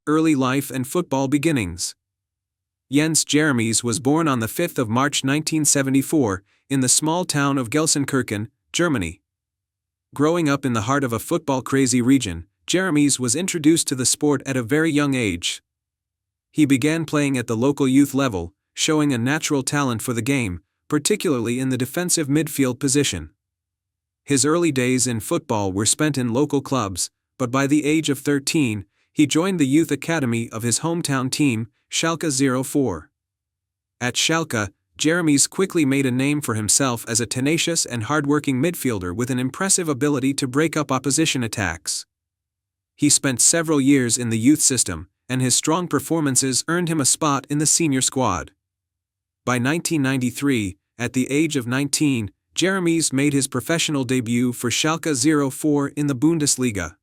early life and football beginnings. Jens Jeremies was born on the 5th of March 1974, in the small town of Gelsenkirchen, Germany. Growing up in the heart of a football-crazy region, Jeremies was introduced to the sport at a very young age. He began playing at the local youth level, showing a natural talent for the game, particularly in the defensive midfield position. His early days in football were spent in local clubs, but by the age of 13, he joined the youth academy of his hometown team, Schalke 04. At Schalke, Jeremies quickly made a name for himself as a tenacious and hardworking midfielder with an impressive ability to break up opposition attacks. He spent several years in the youth system, and his strong performances earned him a spot in the senior squad. By 1993, at the age of 19, Jeremies made his professional debut for Schalke 04 in the Bundesliga.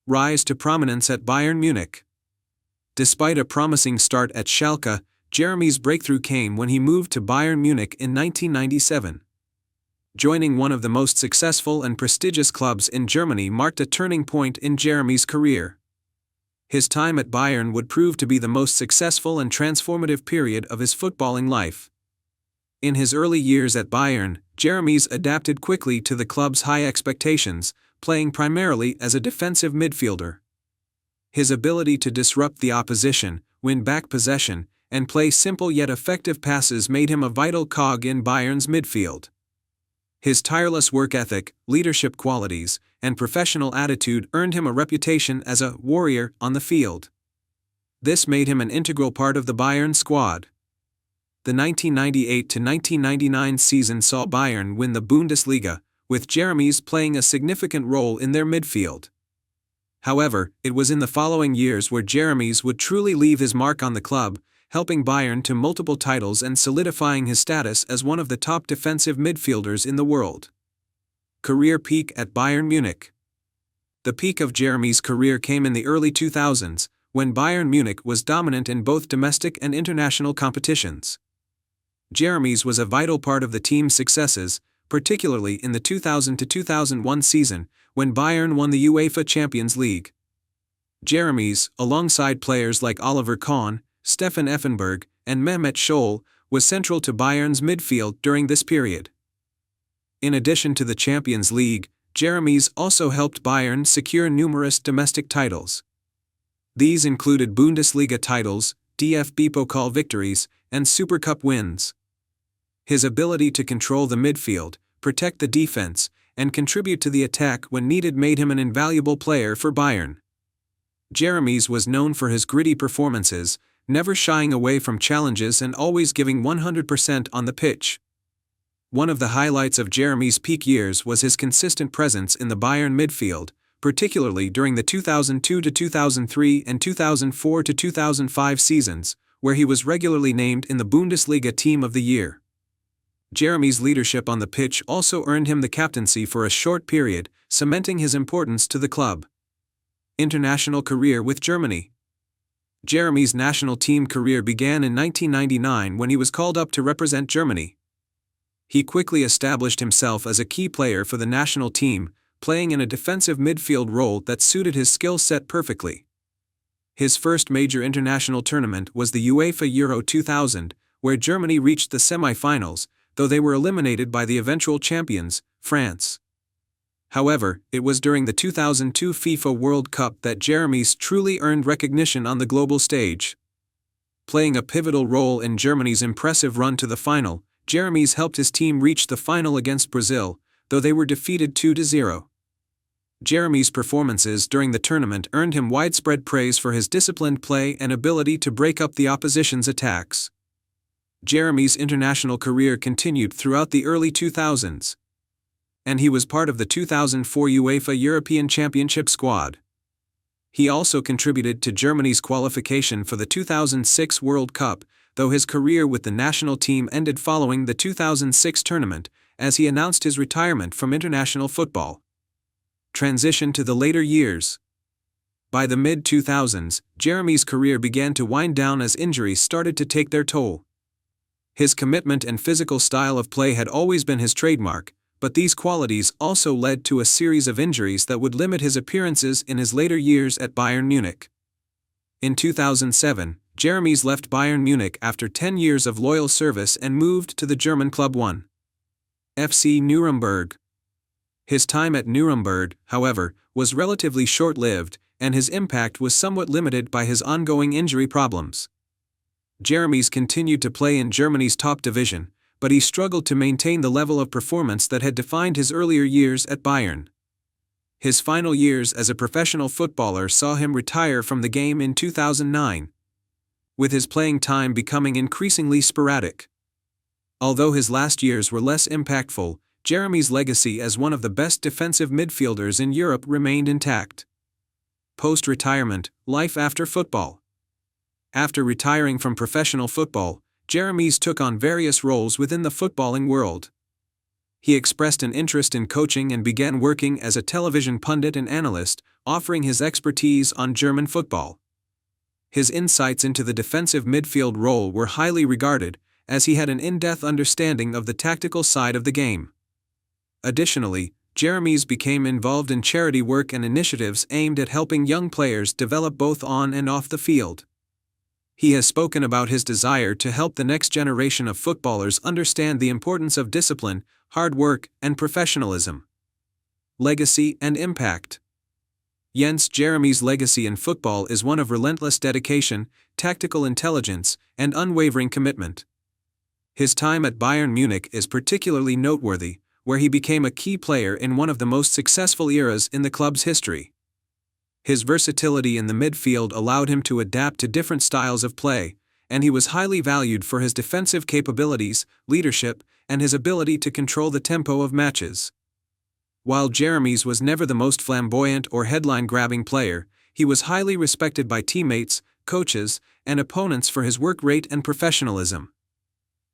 Rise to prominence at Bayern Munich. Despite a promising start at Schalke, Jeremies' breakthrough came when he moved to Bayern Munich in 1997. Joining one of the most successful and prestigious clubs in Germany marked a turning point in Jeremies' career. His time at Bayern would prove to be the most successful and transformative period of his footballing life. In his early years at Bayern, Jeremies adapted quickly to the club's high expectations, playing primarily as a defensive midfielder. His ability to disrupt the opposition, win back possession, and play simple yet effective passes made him a vital cog in Bayern's midfield. His tireless work ethic, leadership qualities, and professional attitude earned him a reputation as a warrior on the field. This made him an integral part of the Bayern squad. The 1998-1999 season saw Bayern win the Bundesliga, with Jeremies playing a significant role in their midfield. However, it was in the following years where Jeremies would truly leave his mark on the club, helping Bayern to multiple titles and solidifying his status as one of the top defensive midfielders in the world. Career peak at Bayern Munich. The peak of Jeremies' career came in the early 2000s, when Bayern Munich was dominant in both domestic and international competitions. Jeremies was a vital part of the team's successes, particularly in the 2000-2001 season, when Bayern won the UEFA Champions League. Jeremies, alongside players like Oliver Kahn, Stefan Effenberg, and Mehmet Scholl, was central to Bayern's midfield during this period. In addition to the Champions League, Jeremies also helped Bayern secure numerous domestic titles. These included Bundesliga titles, DFB Pokal victories, and Super Cup wins. His ability to control the midfield, protect the defense, and contribute to the attack when needed made him an invaluable player for Bayern. Jeremies was known for his gritty performances, never shying away from challenges and always giving 100% on the pitch. One of the highlights of Jeremies' peak years was his consistent presence in the Bayern midfield, particularly during the 2002-2003 and 2004-2005 seasons, where he was regularly named in the Bundesliga Team of the Year. Jeremies' leadership on the pitch also earned him the captaincy for a short period, cementing his importance to the club. International career with Germany. Jeremies' national team career began in 1999 when he was called up to represent Germany. He quickly established himself as a key player for the national team, playing in a defensive midfield role that suited his skill set perfectly. His first major international tournament was the UEFA Euro 2000, where Germany reached the semi-finals, though they were eliminated by the eventual champions, France. However, it was during the 2002 FIFA World Cup that Jeremies truly earned recognition on the global stage. Playing a pivotal role in Germany's impressive run to the final, Jeremies helped his team reach the final against Brazil, though they were defeated 2-0. Jeremies' performances during the tournament earned him widespread praise for his disciplined play and ability to break up the opposition's attacks. Jeremies' international career continued throughout the early 2000s, and he was part of the 2004 UEFA European Championship squad. He also contributed to Germany's qualification for the 2006 World Cup, though his career with the national team ended following the 2006 tournament, as he announced his retirement from international football. Transition to the later years. By the mid-2000s, Jeremies' career began to wind down as injuries started to take their toll. His commitment and physical style of play had always been his trademark, but these qualities also led to a series of injuries that would limit his appearances in his later years at Bayern Munich. In 2007, Jeremies left Bayern Munich after 10 years of loyal service and moved to the German club 1. FC Nuremberg. His time at Nuremberg, however, was relatively short-lived, and his impact was somewhat limited by his ongoing injury problems. Jeremies continued to play in Germany's top division, but he struggled to maintain the level of performance that had defined his earlier years at Bayern. His final years as a professional footballer saw him retire from the game in 2009, with his playing time becoming increasingly sporadic. Although his last years were less impactful, Jeremies' legacy as one of the best defensive midfielders in Europe remained intact. Post-retirement, life after football. After retiring from professional football, Jeremies took on various roles within the footballing world. He expressed an interest in coaching and began working as a television pundit and analyst, offering his expertise on German football. His insights into the defensive midfield role were highly regarded, as he had an in-depth understanding of the tactical side of the game. Additionally, Jeremies became involved in charity work and initiatives aimed at helping young players develop both on and off the field. He has spoken about his desire to help the next generation of footballers understand the importance of discipline, hard work, and professionalism. Legacy and impact. Jens Jeremies' legacy in football is one of relentless dedication, tactical intelligence, and unwavering commitment. His time at Bayern Munich is particularly noteworthy, where he became a key player in one of the most successful eras in the club's history. His versatility in the midfield allowed him to adapt to different styles of play, and he was highly valued for his defensive capabilities, leadership, and his ability to control the tempo of matches. While Jeremies was never the most flamboyant or headline-grabbing player, he was highly respected by teammates, coaches, and opponents for his work rate and professionalism.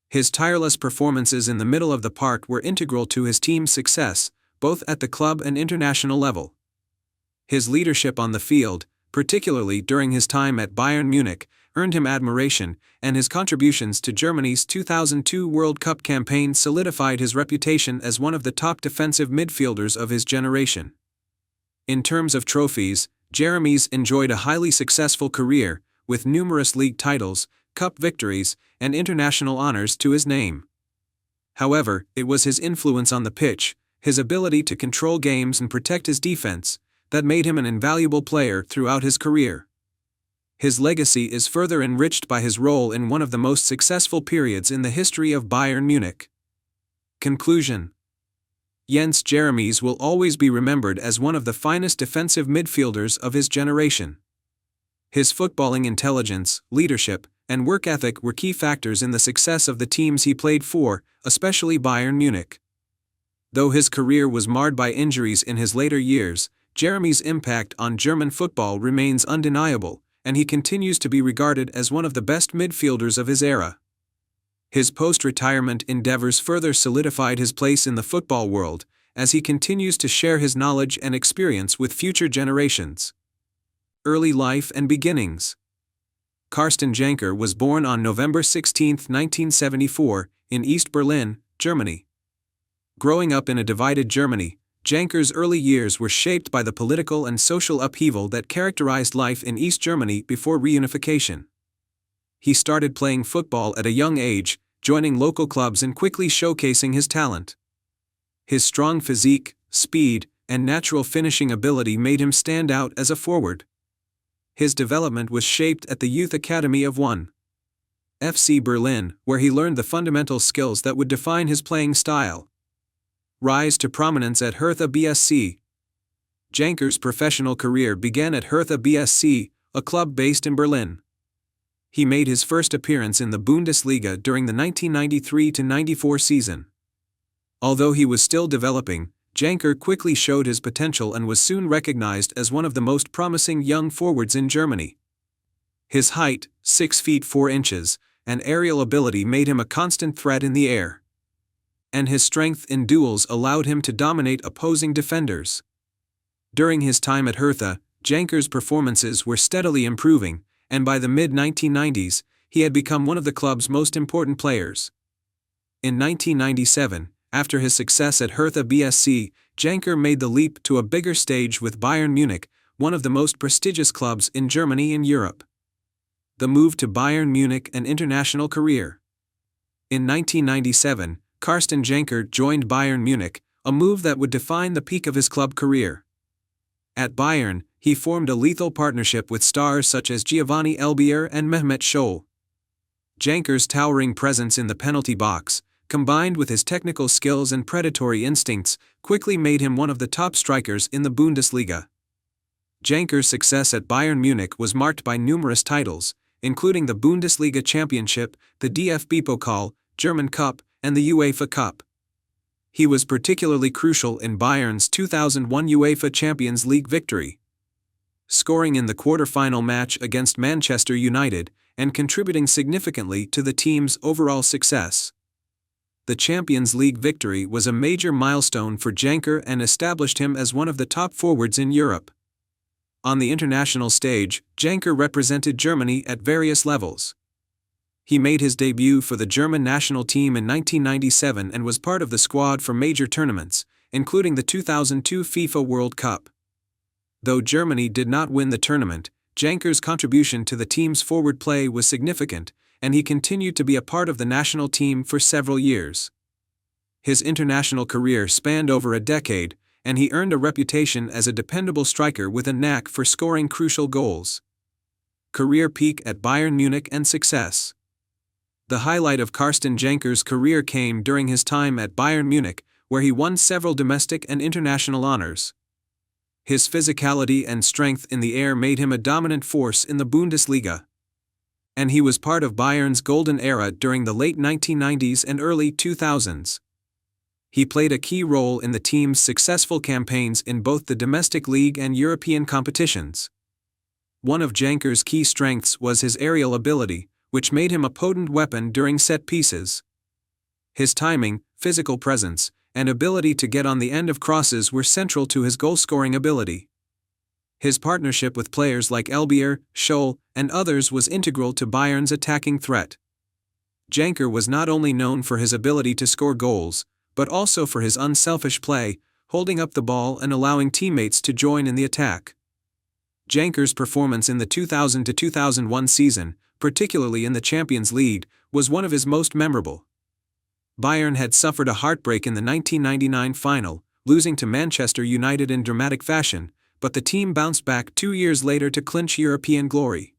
His tireless performances in the middle of the park were integral to his team's success, both at the club and international level. His leadership on the field, particularly during his time at Bayern Munich, earned him admiration, and his contributions to Germany's 2002 World Cup campaign solidified his reputation as one of the top defensive midfielders of his generation. In terms of trophies, Jeremies enjoyed a highly successful career, with numerous league titles, cup victories, and international honors to his name. However, it was his influence on the pitch, his ability to control games and protect his defense, that made him an invaluable player throughout his career. His legacy is further enriched by his role in one of the most successful periods in the history of Bayern Munich. Conclusion. Jens Jeremies will always be remembered as one of the finest defensive midfielders of his generation. His footballing intelligence, leadership, and work ethic were key factors in the success of the teams he played for, especially Bayern Munich. Though his career was marred by injuries in his later years, Jeremies' impact on German football remains undeniable, and he continues to be regarded as one of the best midfielders of his era. His post-retirement endeavors further solidified his place in the football world, as he continues to share his knowledge and experience with future generations. Early life and beginnings. Carsten Janker was born on November 16, 1974, in East Berlin, Germany. Growing up in a divided Germany, Janker's early years were shaped by the political and social upheaval that characterized life in East Germany before reunification. He started playing football at a young age, joining local clubs and quickly showcasing his talent. His strong physique, speed, and natural finishing ability made him stand out as a forward. His development was shaped at the youth academy of 1. FC Berlin, where he learned the fundamental skills that would define his playing style. Rise to prominence at Hertha BSC. Janker's professional career began at Hertha BSC, a club based in Berlin. He made his first appearance in the Bundesliga during the 1993-94 season. Although he was still developing, Janker quickly showed his potential and was soon recognized as one of the most promising young forwards in Germany. His height, 6 feet 4 inches, and aerial ability made him a constant threat in the air. And his strength in duels allowed him to dominate opposing defenders. During his time at Hertha, Janker's performances were steadily improving, and by the mid-1990s, he had become one of the club's most important players. In 1997, after his success at Hertha BSC, Janker made the leap to a bigger stage with Bayern Munich, one of the most prestigious clubs in Germany and Europe. The move to Bayern Munich and international career. In 1997, Carsten Janker joined Bayern Munich, a move that would define the peak of his club career. At Bayern, he formed a lethal partnership with stars such as Giovanni Elbier and Mehmet Scholl. Janker's towering presence in the penalty box, combined with his technical skills and predatory instincts, quickly made him one of the top strikers in the Bundesliga. Janker's success at Bayern Munich was marked by numerous titles, including the Bundesliga Championship, the DFB-Pokal, German Cup, and the UEFA Cup. He was particularly crucial in Bayern's 2001 UEFA Champions League victory, scoring in the quarter-final match against Manchester United and contributing significantly to the team's overall success. The Champions League victory was a major milestone for Janker and established him as one of the top forwards in Europe. On the international stage, Janker represented Germany at various levels. He made his debut for the German national team in 1997 and was part of the squad for major tournaments, including the 2002 FIFA World Cup. Though Germany did not win the tournament, Janker's contribution to the team's forward play was significant, and he continued to be a part of the national team for several years. His international career spanned over a decade, and he earned a reputation as a dependable striker with a knack for scoring crucial goals. Career peak at Bayern Munich and success. The highlight of Carsten Janker's career came during his time at Bayern Munich, where he won several domestic and international honors. His physicality and strength in the air made him a dominant force in the Bundesliga. And he was part of Bayern's golden era during the late 1990s and early 2000s. He played a key role in the team's successful campaigns in both the domestic league and European competitions. One of Janker's key strengths was his aerial ability, which made him a potent weapon during set pieces. His timing, physical presence, and ability to get on the end of crosses were central to his goal-scoring ability. His partnership with players like Elbier, Scholl, and others was integral to Bayern's attacking threat. Janker was not only known for his ability to score goals, but also for his unselfish play, holding up the ball and allowing teammates to join in the attack. Janker's performance in the 2000-2001 season, particularly in the Champions League, was one of his most memorable. Bayern had suffered a heartbreak in the 1999 final, losing to Manchester United in dramatic fashion, but the team bounced back 2 years later to clinch European glory.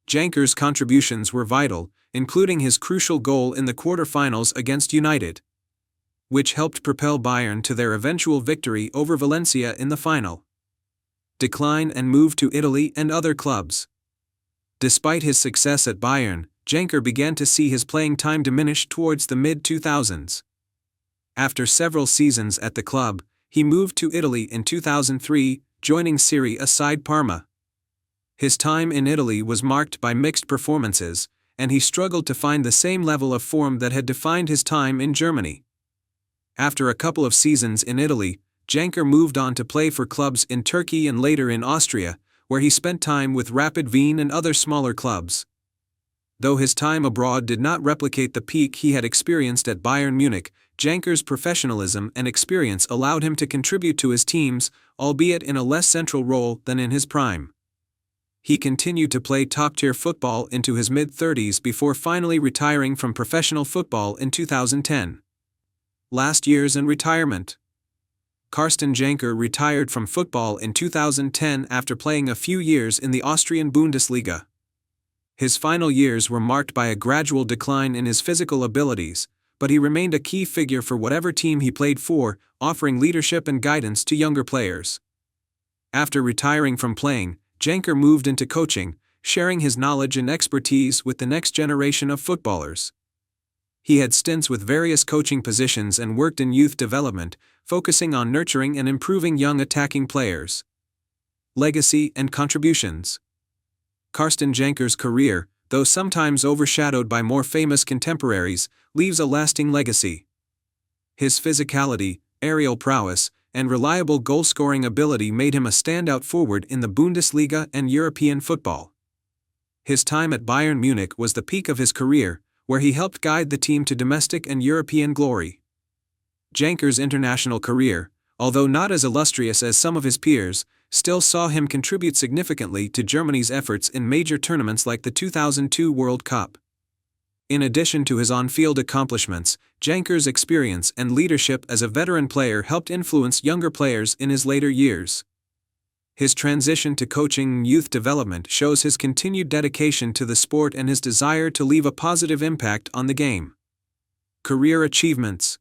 Janker's contributions were vital, including his crucial goal in the quarter-finals against United, which helped propel Bayern to their eventual victory over Valencia in the final. Decline and move to Italy and other clubs. Despite his success at Bayern, Janker began to see his playing time diminish towards the mid-2000s. After several seasons at the club, he moved to Italy in 2003, joining Serie A side Parma. His time in Italy was marked by mixed performances, and he struggled to find the same level of form that had defined his time in Germany. After a couple of seasons in Italy, Janker moved on to play for clubs in Turkey and later in Austria, where he spent time with Rapid Wien and other smaller clubs. Though his time abroad did not replicate the peak he had experienced at Bayern Munich, Janker's professionalism and experience allowed him to contribute to his teams, albeit in a less central role than in his prime. He continued to play top-tier football into his mid-30s before finally retiring from professional football in 2010. Last years and retirement. Carsten Janker retired from football in 2010 after playing a few years in the Austrian Bundesliga. His final years were marked by a gradual decline in his physical abilities, but he remained a key figure for whatever team he played for, offering leadership and guidance to younger players. After retiring from playing, Janker moved into coaching, sharing his knowledge and expertise with the next generation of footballers. He had stints with various coaching positions and worked in youth development, focusing on nurturing and improving young attacking players. Legacy and contributions. Carsten Janker's career, though sometimes overshadowed by more famous contemporaries, leaves a lasting legacy. His physicality, aerial prowess, and reliable goal-scoring ability made him a standout forward in the Bundesliga and European football. His time at Bayern Munich was the peak of his career, where he helped guide the team to domestic and European glory. Janker's international career, although not as illustrious as some of his peers, still saw him contribute significantly to Germany's efforts in major tournaments like the 2002 World Cup. In addition to his on-field accomplishments, Janker's experience and leadership as a veteran player helped influence younger players in his later years. His transition to coaching and youth development shows his continued dedication to the sport and his desire to leave a positive impact on the game. Career achievements: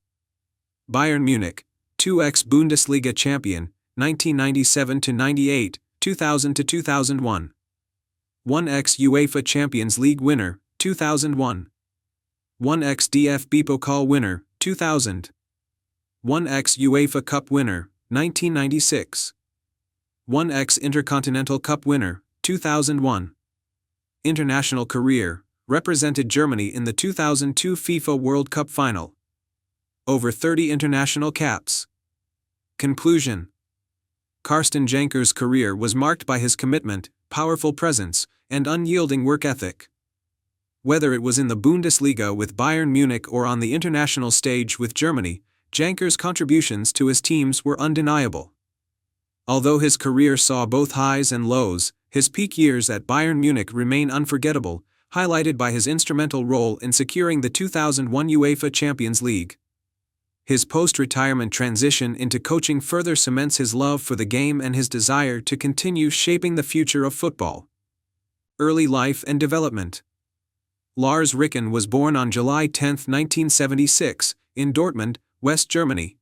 Bayern Munich, 2x Bundesliga champion, 1997–98, 2000–2001. 1x UEFA Champions League winner, 2001. 1x DFB Pokal winner, 2000. 1x UEFA Cup winner, 1996. 1x Intercontinental Cup winner, 2001. International career: represented Germany in the 2002 FIFA World Cup final. Over 30 international caps. Conclusion: Carsten Janker's career was marked by his commitment, powerful presence, and unyielding work ethic. Whether it was in the Bundesliga with Bayern Munich or on the international stage with Germany, Janker's contributions to his teams were undeniable. Although his career saw both highs and lows, his peak years at Bayern Munich remain unforgettable, highlighted by his instrumental role in securing the 2001 UEFA Champions League. His post-retirement transition into coaching further cements his love for the game and his desire to continue shaping the future of football. Early life and development: Lars Ricken was born on July 10, 1976, in Dortmund, West Germany.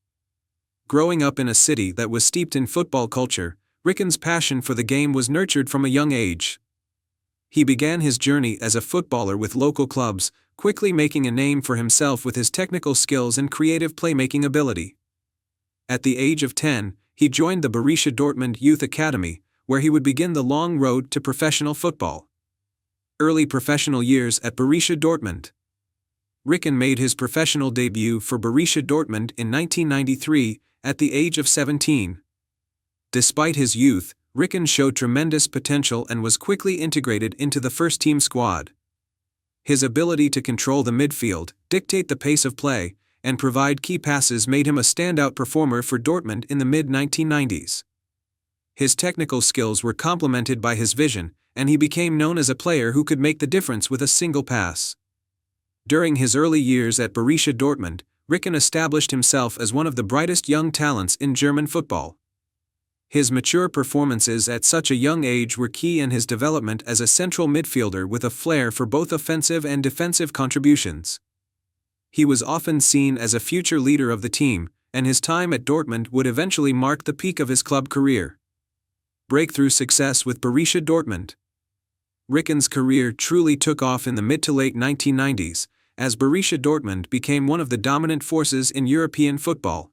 Growing up in a city that was steeped in football culture, Ricken's passion for the game was nurtured from a young age. He began his journey as a footballer with local clubs, quickly making a name for himself with his technical skills and creative playmaking ability. At the age of 10, he joined the Borussia Dortmund Youth Academy, where he would begin the long road to professional football. Early professional years at Borussia Dortmund: Ricken made his professional debut for Borussia Dortmund in 1993, at the age of 17. Despite his youth, Ricken showed tremendous potential and was quickly integrated into the first-team squad. His ability to control the midfield, dictate the pace of play, and provide key passes made him a standout performer for Dortmund in the mid-1990s. His technical skills were complemented by his vision, and he became known as a player who could make the difference with a single pass. During his early years at Borussia Dortmund, Ricken established himself as one of the brightest young talents in German football. His mature performances at such a young age were key in his development as a central midfielder with a flair for both offensive and defensive contributions. He was often seen as a future leader of the team, and his time at Dortmund would eventually mark the peak of his club career. Breakthrough success with Borussia Dortmund: Ricken's career truly took off in the mid to late 1990s, as Borussia Dortmund became one of the dominant forces in European football.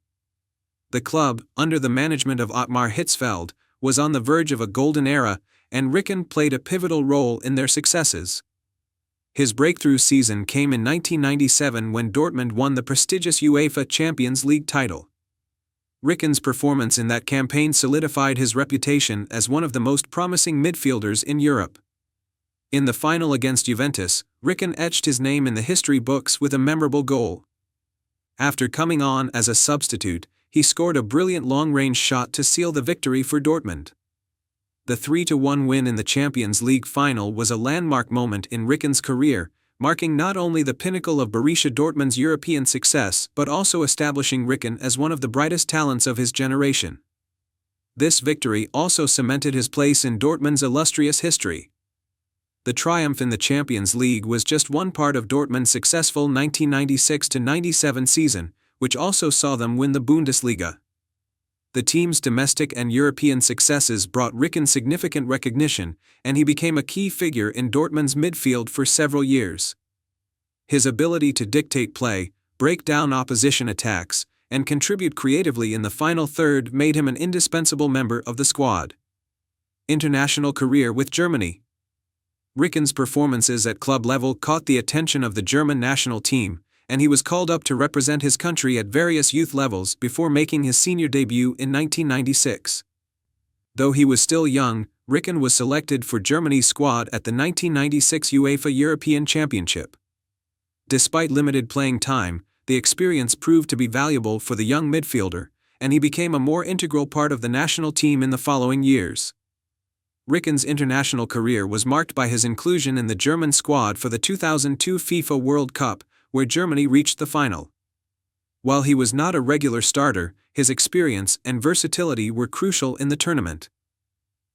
The club, under the management of Ottmar Hitzfeld, was on the verge of a golden era, and Ricken played a pivotal role in their successes. His breakthrough season came in 1997 when Dortmund won the prestigious UEFA Champions League title. Ricken's performance in that campaign solidified his reputation as one of the most promising midfielders in Europe. In the final against Juventus, Ricken etched his name in the history books with a memorable goal. After coming on as a substitute, he scored a brilliant long-range shot to seal the victory for Dortmund. The 3-1 win in the Champions League final was a landmark moment in Ricken's career, marking not only the pinnacle of Borussia Dortmund's European success but also establishing Ricken as one of the brightest talents of his generation. This victory also cemented his place in Dortmund's illustrious history. The triumph in the Champions League was just one part of Dortmund's successful 1996–97 season, which also saw them win the Bundesliga. The team's domestic and European successes brought Ricken significant recognition, and he became a key figure in Dortmund's midfield for several years. His ability to dictate play, break down opposition attacks, and contribute creatively in the final third made him an indispensable member of the squad. International career with Germany: Ricken's performances at club level caught the attention of the German national team, and he was called up to represent his country at various youth levels before making his senior debut in 1996. Though he was still young, Ricken was selected for Germany's squad at the 1996 UEFA European Championship. Despite limited playing time, the experience proved to be valuable for the young midfielder, and he became a more integral part of the national team in the following years. Ricken's international career was marked by his inclusion in the German squad for the 2002 FIFA World Cup, where Germany reached the final. While he was not a regular starter, his experience and versatility were crucial in the tournament.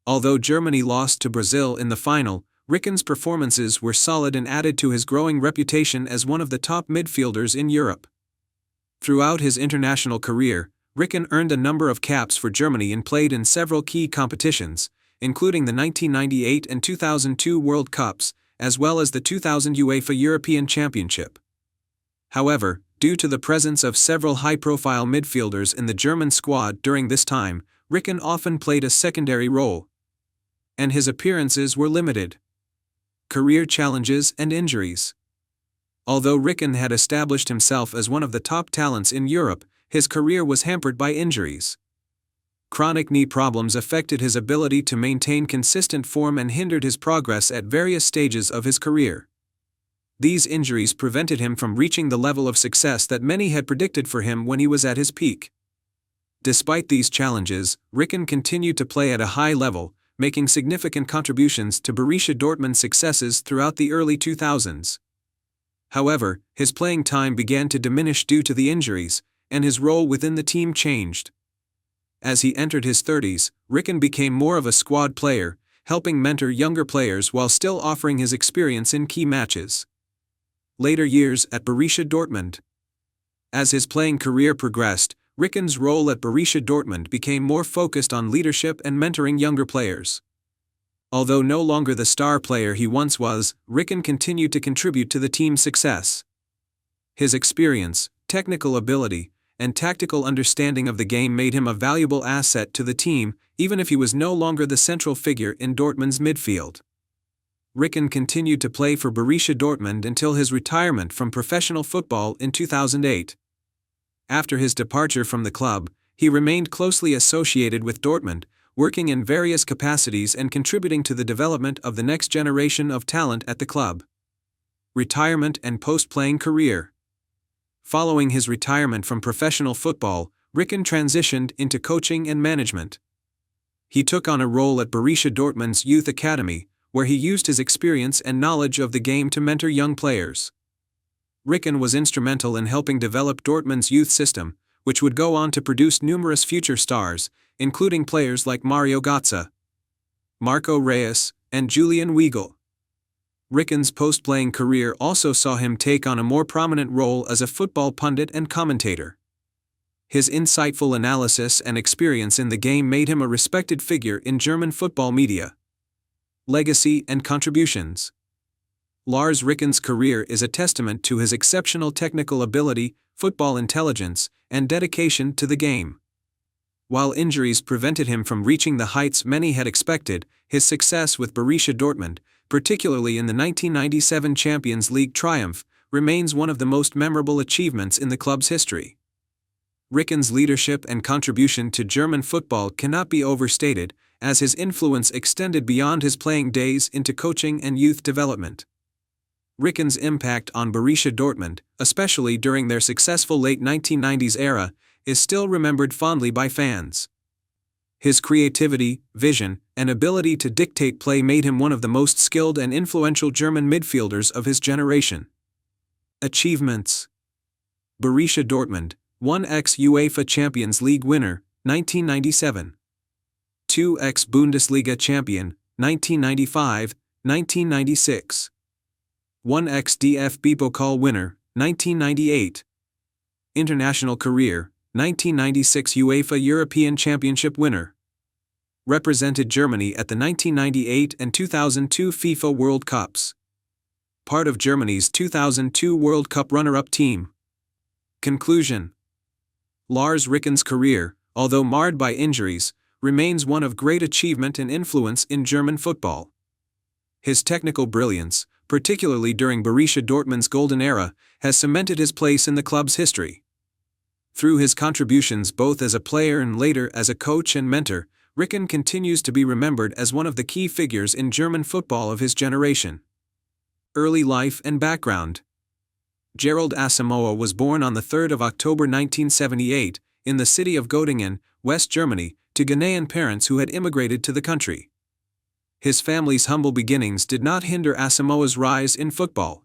Although Germany lost to Brazil in the final, Ricken's performances were solid and added to his growing reputation as one of the top midfielders in Europe. Throughout his international career, Ricken earned a number of caps for Germany and played in several key competitions, including the 1998 and 2002 World Cups, as well as the 2000 UEFA European Championship. However, due to the presence of several high-profile midfielders in the German squad during this time, Ricken often played a secondary role, and his appearances were limited. Career challenges and injuries. Although Ricken had established himself as one of the top talents in Europe, his career was hampered by injuries. Chronic knee problems affected his ability to maintain consistent form and hindered his progress at various stages of his career. These injuries prevented him from reaching the level of success that many had predicted for him when he was at his peak. Despite these challenges, Ricken continued to play at a high level, making significant contributions to Borussia Dortmund's successes throughout the early 2000s. However, his playing time began to diminish due to the injuries, and his role within the team changed. As he entered his 30s, Ricken became more of a squad player, helping mentor younger players while still offering his experience in key matches. Later years at Borussia Dortmund. As his playing career progressed, Ricken's role at Borussia Dortmund became more focused on leadership and mentoring younger players. Although no longer the star player he once was, Ricken continued to contribute to the team's success. His experience, technical ability, and tactical understanding of the game made him a valuable asset to the team, even if he was no longer the central figure in Dortmund's midfield. Ricken continued to play for Borussia Dortmund until his retirement from professional football in 2008. After his departure from the club, he remained closely associated with Dortmund, working in various capacities and contributing to the development of the next generation of talent at the club. Retirement and post-playing career. Following his retirement from professional football, Ricken transitioned into coaching and management. He took on a role at Borussia Dortmund's youth academy, where he used his experience and knowledge of the game to mentor young players. Ricken was instrumental in helping develop Dortmund's youth system, which would go on to produce numerous future stars, including players like Mario Götze, Marco Reus, and Julian Weigl. Ricken's post-playing career also saw him take on a more prominent role as a football pundit and commentator. His insightful analysis and experience in the game made him a respected figure in German football media. Legacy and contributions. Lars Ricken's career is a testament to his exceptional technical ability, football intelligence, and dedication to the game. While injuries prevented him from reaching the heights many had expected, his success with Borussia Dortmund, particularly in the 1997 Champions League triumph, remains one of the most memorable achievements in the club's history. Ricken's leadership and contribution to German football cannot be overstated, as his influence extended beyond his playing days into coaching and youth development. Ricken's impact on Borussia Dortmund, especially during their successful late 1990s era, is still remembered fondly by fans. His creativity, vision, and ability to dictate play made him one of the most skilled and influential German midfielders of his generation. Achievements. Borussia Dortmund, 1x UEFA Champions League winner, 1997. 2x Bundesliga champion, 1995, 1996. 1x DFB Pokal winner, 1998. International career, 1996 UEFA European Championship winner. Represented Germany at the 1998 and 2002 FIFA World Cups. Part of Germany's 2002 World Cup runner-up team. Conclusion. Lars Ricken's career, although marred by injuries, remains one of great achievement and influence in German football. His technical brilliance, particularly during Borussia Dortmund's golden era, has cemented his place in the club's history. Through his contributions both as a player and later as a coach and mentor, Ricken continues to be remembered as one of the key figures in German football of his generation. Early life and background. Gerald Asamoah was born on 3 October 1978, in the city of Göttingen, West Germany, to Ghanaian parents who had immigrated to the country. His family's humble beginnings did not hinder Asamoah's rise in football.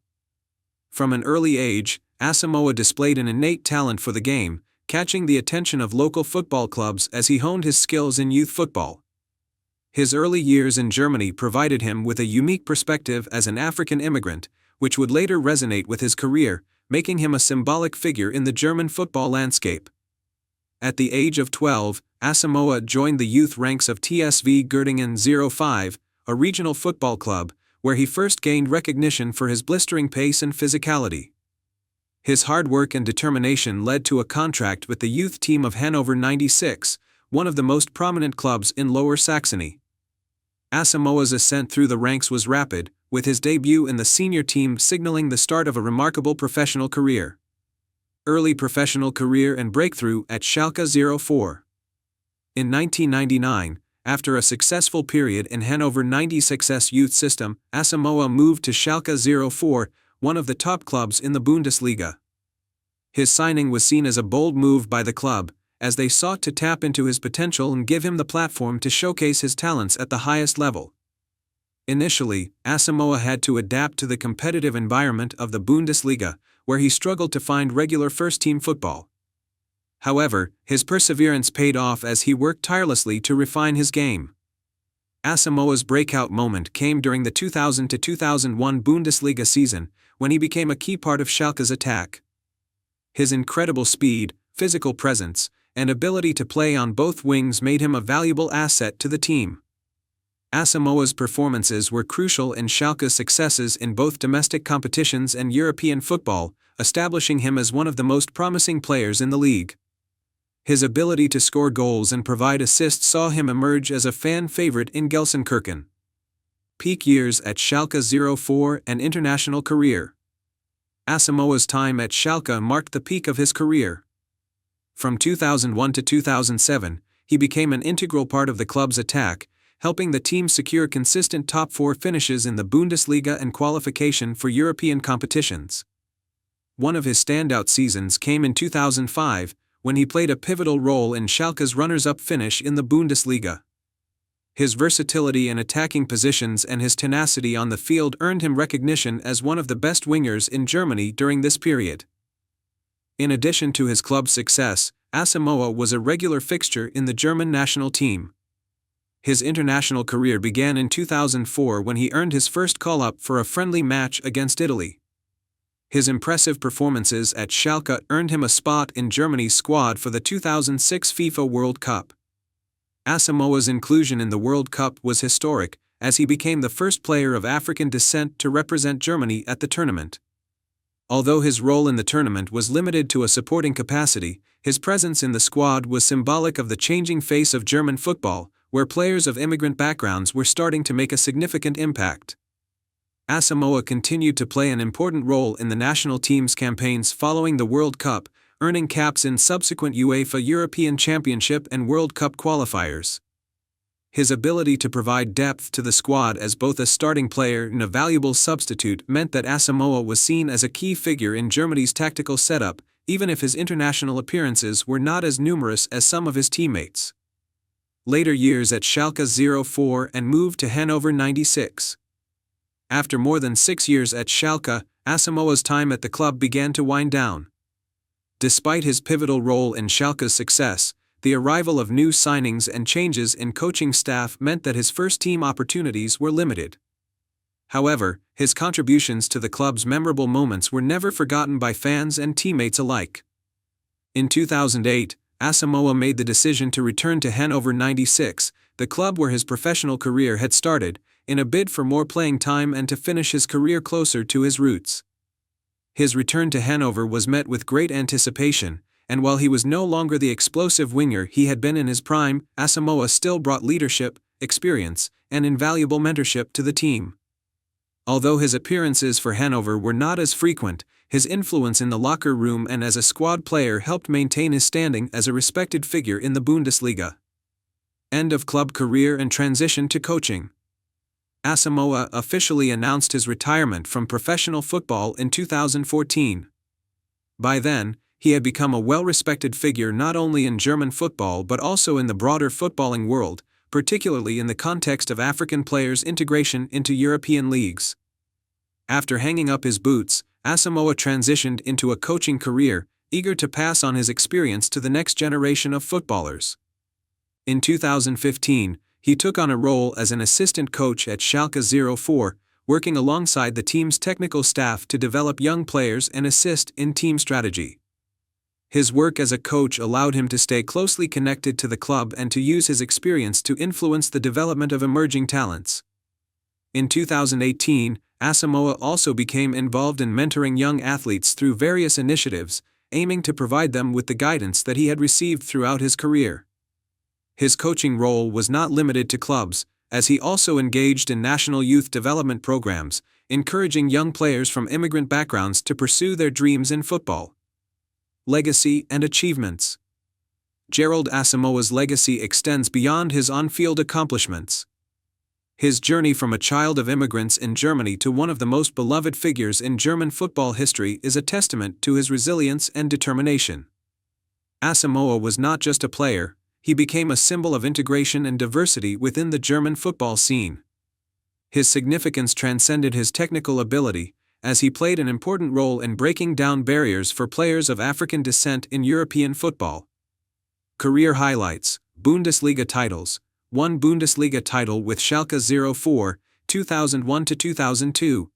From an early age, Asamoah displayed an innate talent for the game, catching the attention of local football clubs as he honed his skills in youth football. His early years in Germany provided him with a unique perspective as an African immigrant, which would later resonate with his career, making him a symbolic figure in the German football landscape. At the age of 12, Asamoah joined the youth ranks of TSV Göttingen 05, a regional football club, where he first gained recognition for his blistering pace and physicality. His hard work and determination led to a contract with the youth team of Hannover 96, one of the most prominent clubs in Lower Saxony. Asamoah's ascent through the ranks was rapid, with his debut in the senior team signaling the start of a remarkable professional career. Early professional career and breakthrough at Schalke 04. In 1999, after a successful period in Hannover 96's youth system, Asamoah moved to Schalke 04, one of the top clubs in the Bundesliga. His signing was seen as a bold move by the club, as they sought to tap into his potential and give him the platform to showcase his talents at the highest level. Initially, Asamoah had to adapt to the competitive environment of the Bundesliga, where he struggled to find regular first-team football. However, his perseverance paid off as he worked tirelessly to refine his game. Asamoah's breakout moment came during the 2000-2001 Bundesliga season, when he became a key part of Schalke's attack. His incredible speed, physical presence, and ability to play on both wings made him a valuable asset to the team. Asamoah's performances were crucial in Schalke's successes in both domestic competitions and European football, establishing him as one of the most promising players in the league. His ability to score goals and provide assists saw him emerge as a fan favorite in Gelsenkirchen. Peak years at Schalke 04 and international career. Asamoah's time at Schalke marked the peak of his career. From 2001 to 2007, he became an integral part of the club's attack, helping the team secure consistent top four finishes in the Bundesliga and qualification for European competitions. One of his standout seasons came in 2005, when he played a pivotal role in Schalke's runners-up finish in the Bundesliga. His versatility in attacking positions and his tenacity on the field earned him recognition as one of the best wingers in Germany during this period. In addition to his club's success, Asamoah was a regular fixture in the German national team. His international career began in 2004 when he earned his first call-up for a friendly match against Italy. His impressive performances at Schalke earned him a spot in Germany's squad for the 2006 FIFA World Cup. Asamoah's inclusion in the World Cup was historic, as he became the first player of African descent to represent Germany at the tournament. Although his role in the tournament was limited to a supporting capacity, his presence in the squad was symbolic of the changing face of German football, where players of immigrant backgrounds were starting to make a significant impact. Asamoah continued to play an important role in the national team's campaigns following the World Cup, earning caps in subsequent UEFA European Championship and World Cup qualifiers. His ability to provide depth to the squad as both a starting player and a valuable substitute meant that Asamoah was seen as a key figure in Germany's tactical setup, even if his international appearances were not as numerous as some of his teammates. Later years at Schalke 04 and moved to Hannover 96. After more than 6 years at Schalke, Asamoah's time at the club began to wind down. Despite his pivotal role in Schalke's success, the arrival of new signings and changes in coaching staff meant that his first-team opportunities were limited. However, his contributions to the club's memorable moments were never forgotten by fans and teammates alike. In 2008, Asamoah made the decision to return to Hannover 96, the club where his professional career had started, in a bid for more playing time and to finish his career closer to his roots. His return to Hannover was met with great anticipation, and while he was no longer the explosive winger he had been in his prime, Asamoah still brought leadership, experience, and invaluable mentorship to the team. Although his appearances for Hannover were not as frequent, his influence in the locker room and as a squad player helped maintain his standing as a respected figure in the Bundesliga. End of club career and transition to coaching. Asamoah officially announced his retirement from professional football in 2014. By then, he had become a well-respected figure not only in German football but also in the broader footballing world, particularly in the context of African players' integration into European leagues. After hanging up his boots, Asamoah transitioned into a coaching career, eager to pass on his experience to the next generation of footballers. In 2015, he took on a role as an assistant coach at Schalke 04, working alongside the team's technical staff to develop young players and assist in team strategy. His work as a coach allowed him to stay closely connected to the club and to use his experience to influence the development of emerging talents. In 2018, Asamoah also became involved in mentoring young athletes through various initiatives, aiming to provide them with the guidance that he had received throughout his career. His coaching role was not limited to clubs, as he also engaged in national youth development programs, encouraging young players from immigrant backgrounds to pursue their dreams in football. Legacy and achievements. Gerald Asamoah's legacy extends beyond his on-field accomplishments. His journey from a child of immigrants in Germany to one of the most beloved figures in German football history is a testament to his resilience and determination. Asamoah was not just a player, he became a symbol of integration and diversity within the German football scene. His significance transcended his technical ability, as he played an important role in breaking down barriers for players of African descent in European football. Career highlights: Bundesliga titles. One Bundesliga title with Schalke 04, 2001-2002.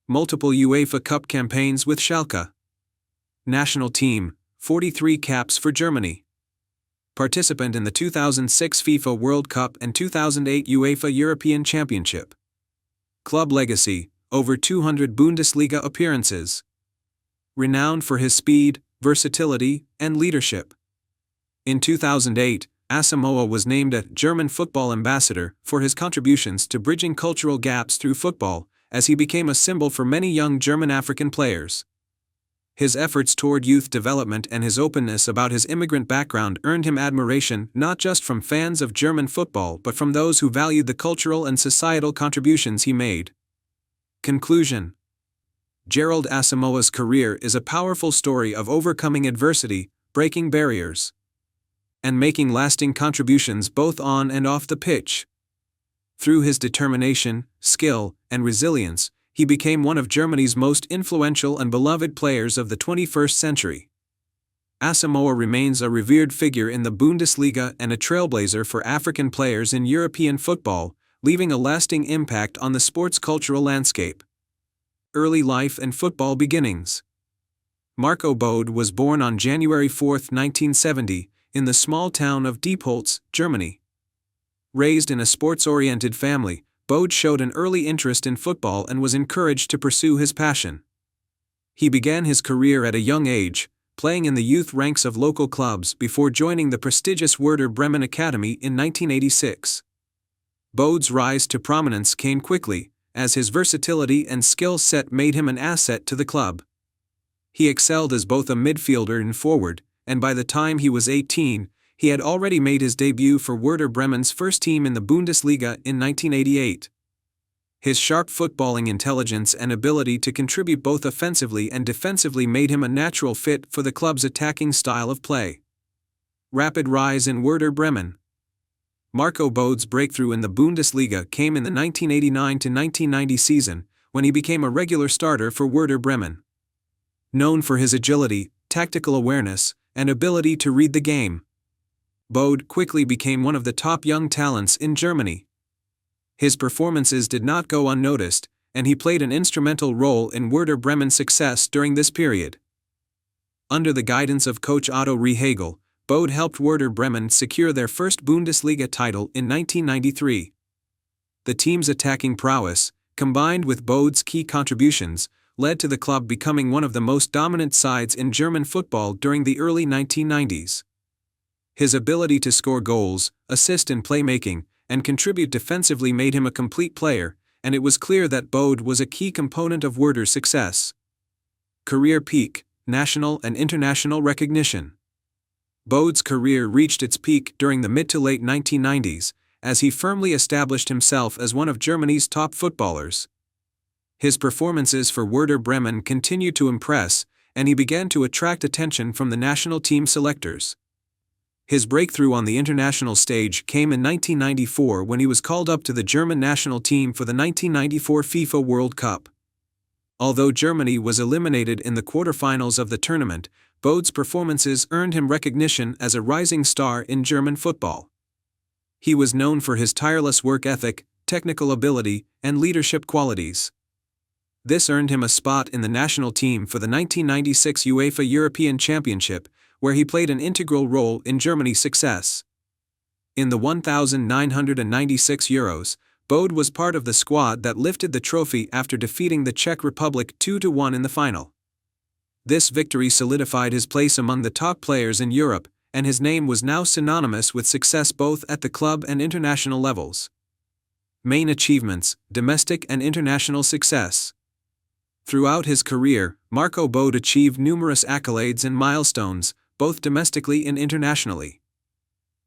Multiple UEFA Cup campaigns with Schalke. National team, 43 caps for Germany. Participant in the 2006 FIFA World Cup and 2008 UEFA European Championship. Club legacy: over 200 Bundesliga appearances. Renowned for his speed, versatility, and leadership. In 2008, Asamoah was named a German Football Ambassador for his contributions to bridging cultural gaps through football, as he became a symbol for many young German African players. His efforts toward youth development and his openness about his immigrant background earned him admiration not just from fans of German football but from those who valued the cultural and societal contributions he made. Conclusion: Gerald Asamoah's career is a powerful story of overcoming adversity, breaking barriers, and making lasting contributions both on and off the pitch. Through his determination, skill, and resilience, he became one of Germany's most influential and beloved players of the 21st century. Asamoah remains a revered figure in the Bundesliga and a trailblazer for African players in European football, leaving a lasting impact on the sports cultural landscape. Early life and football beginnings. Marco Bode was born on January 4, 1970, in the small town of Diepholz, Germany. Raised in a sports-oriented family, Bode showed an early interest in football and was encouraged to pursue his passion. He began his career at a young age, playing in the youth ranks of local clubs before joining the prestigious Werder Bremen Academy in 1986. Bode's rise to prominence came quickly, as his versatility and skill set made him an asset to the club. He excelled as both a midfielder and forward, and by the time he was 18, he had already made his debut for Werder Bremen's first team in the Bundesliga in 1988. His sharp footballing intelligence and ability to contribute both offensively and defensively made him a natural fit for the club's attacking style of play. Rapid rise in Werder Bremen. Marco Bode's breakthrough in the Bundesliga came in the 1989-1990 season, when he became a regular starter for Werder Bremen. Known for his agility, tactical awareness, and ability to read the game, Bode quickly became one of the top young talents in Germany. His performances did not go unnoticed, and he played an instrumental role in Werder Bremen's success during this period. Under the guidance of coach Otto Rehagel, Bode helped Werder Bremen secure their first Bundesliga title in 1993. The team's attacking prowess, combined with Bode's key contributions, led to the club becoming one of the most dominant sides in German football during the early 1990s. His ability to score goals, assist in playmaking, and contribute defensively made him a complete player, and it was clear that Bode was a key component of Werder's success. Career peak, national and international recognition. Bode's career reached its peak during the mid to late 1990s, as he firmly established himself as one of Germany's top footballers. His performances for Werder Bremen continued to impress, and he began to attract attention from the national team selectors. His breakthrough on the international stage came in 1994 when he was called up to the German national team for the 1994 FIFA World Cup. Although Germany was eliminated in the quarterfinals of the tournament, Bode's performances earned him recognition as a rising star in German football. He was known for his tireless work ethic, technical ability, and leadership qualities. This earned him a spot in the national team for the 1996 UEFA European Championship, where he played an integral role in Germany's success. In the 1,996 Euros, Bode was part of the squad that lifted the trophy after defeating the Czech Republic 2-1 in the final. This victory solidified his place among the top players in Europe, and his name was now synonymous with success both at the club and international levels. Main achievements: domestic and international success. Throughout his career, Marco Bode achieved numerous accolades and milestones, both domestically and internationally.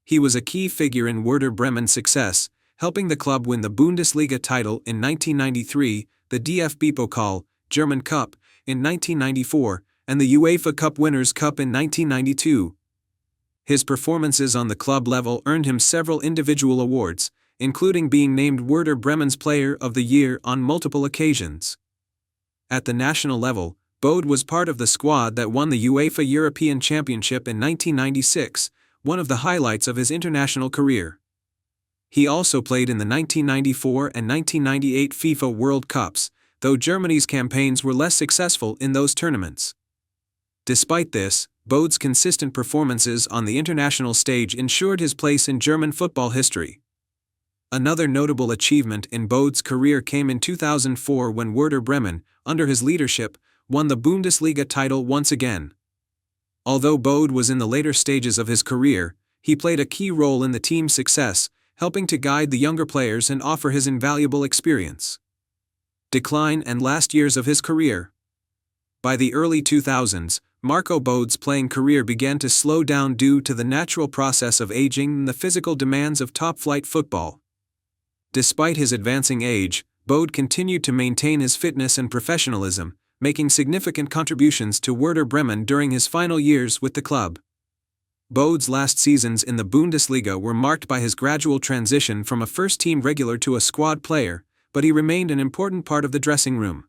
He was a key figure in Werder Bremen's success, helping the club win the Bundesliga title in 1993, the DFB Pokal, German Cup, in 1994, and the UEFA Cup Winners' Cup in 1992. His performances on the club level earned him several individual awards, including being named Werder Bremen's Player of the Year on multiple occasions. At the national level, Bode was part of the squad that won the UEFA European Championship in 1996, one of the highlights of his international career. He also played in the 1994 and 1998 FIFA World Cups, though Germany's campaigns were less successful in those tournaments. Despite this, Bode's consistent performances on the international stage ensured his place in German football history. Another notable achievement in Bode's career came in 2004 when Werder Bremen, under his leadership, won the Bundesliga title once again. Although Bode was in the later stages of his career, he played a key role in the team's success, helping to guide the younger players and offer his invaluable experience. Decline and last years of his career. By the early 2000s, Marco Bode's playing career began to slow down due to the natural process of aging and the physical demands of top-flight football. Despite his advancing age, Bode continued to maintain his fitness and professionalism, making significant contributions to Werder Bremen during his final years with the club. Bode's last seasons in the Bundesliga were marked by his gradual transition from a first-team regular to a squad player, but he remained an important part of the dressing room.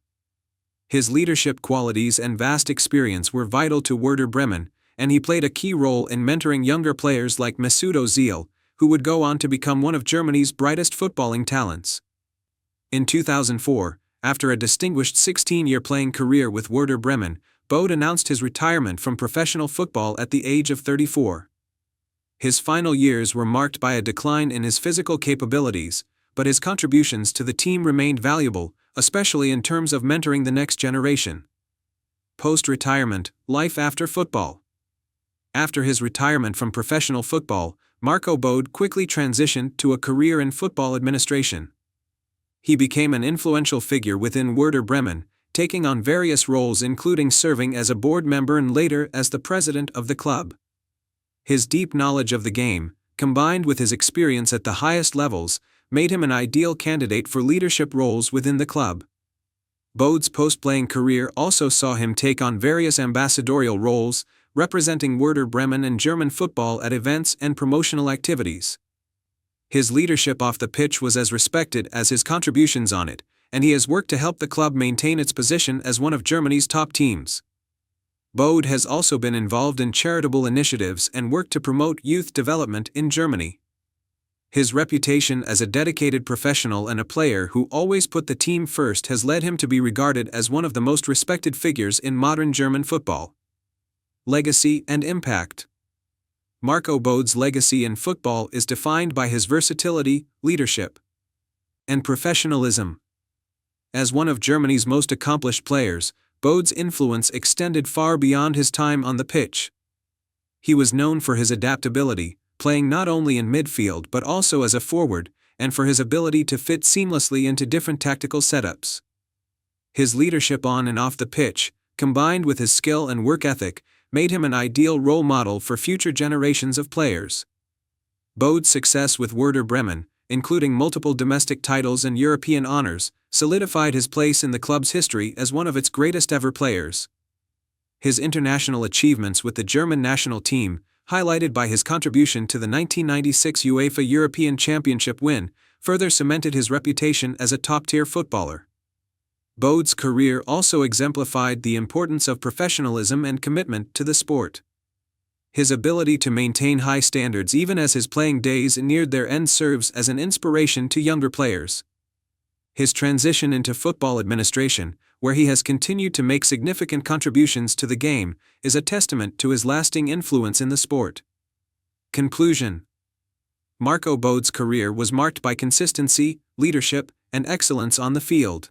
His leadership qualities and vast experience were vital to Werder Bremen, and he played a key role in mentoring younger players like Mesut Ozil, who would go on to become one of Germany's brightest footballing talents. In 2004, after a distinguished 16-year playing career with Werder Bremen, Bode announced his retirement from professional football at the age of 34. His final years were marked by a decline in his physical capabilities, but his contributions to the team remained valuable, especially in terms of mentoring the next generation. Post-retirement, life after football. After his retirement from professional football, Marco Bode quickly transitioned to a career in football administration. He became an influential figure within Werder Bremen, taking on various roles including serving as a board member and later as the president of the club. His deep knowledge of the game, combined with his experience at the highest levels, made him an ideal candidate for leadership roles within the club. Bode's post-playing career also saw him take on various ambassadorial roles, representing Werder Bremen and German football at events and promotional activities. His leadership off the pitch was as respected as his contributions on it, and he has worked to help the club maintain its position as one of Germany's top teams. Bode has also been involved in charitable initiatives and worked to promote youth development in Germany. His reputation as a dedicated professional and a player who always put the team first has led him to be regarded as one of the most respected figures in modern German football. Legacy and impact. Marco Bode's legacy in football is defined by his versatility, leadership, and professionalism. As one of Germany's most accomplished players, Bode's influence extended far beyond his time on the pitch. He was known for his adaptability, playing not only in midfield but also as a forward, and for his ability to fit seamlessly into different tactical setups. His leadership on and off the pitch, combined with his skill and work ethic, made him an ideal role model for future generations of players. Bode's success with Werder Bremen, including multiple domestic titles and European honors, solidified his place in the club's history as one of its greatest ever players. His international achievements with the German national team, highlighted by his contribution to the 1996 UEFA European Championship win, further cemented his reputation as a top-tier footballer. Bode's career also exemplified the importance of professionalism and commitment to the sport. His ability to maintain high standards even as his playing days neared their end serves as an inspiration to younger players. His transition into football administration, where he has continued to make significant contributions to the game, is a testament to his lasting influence in the sport. Conclusion: Marco Bode's career was marked by consistency, leadership, and excellence on the field.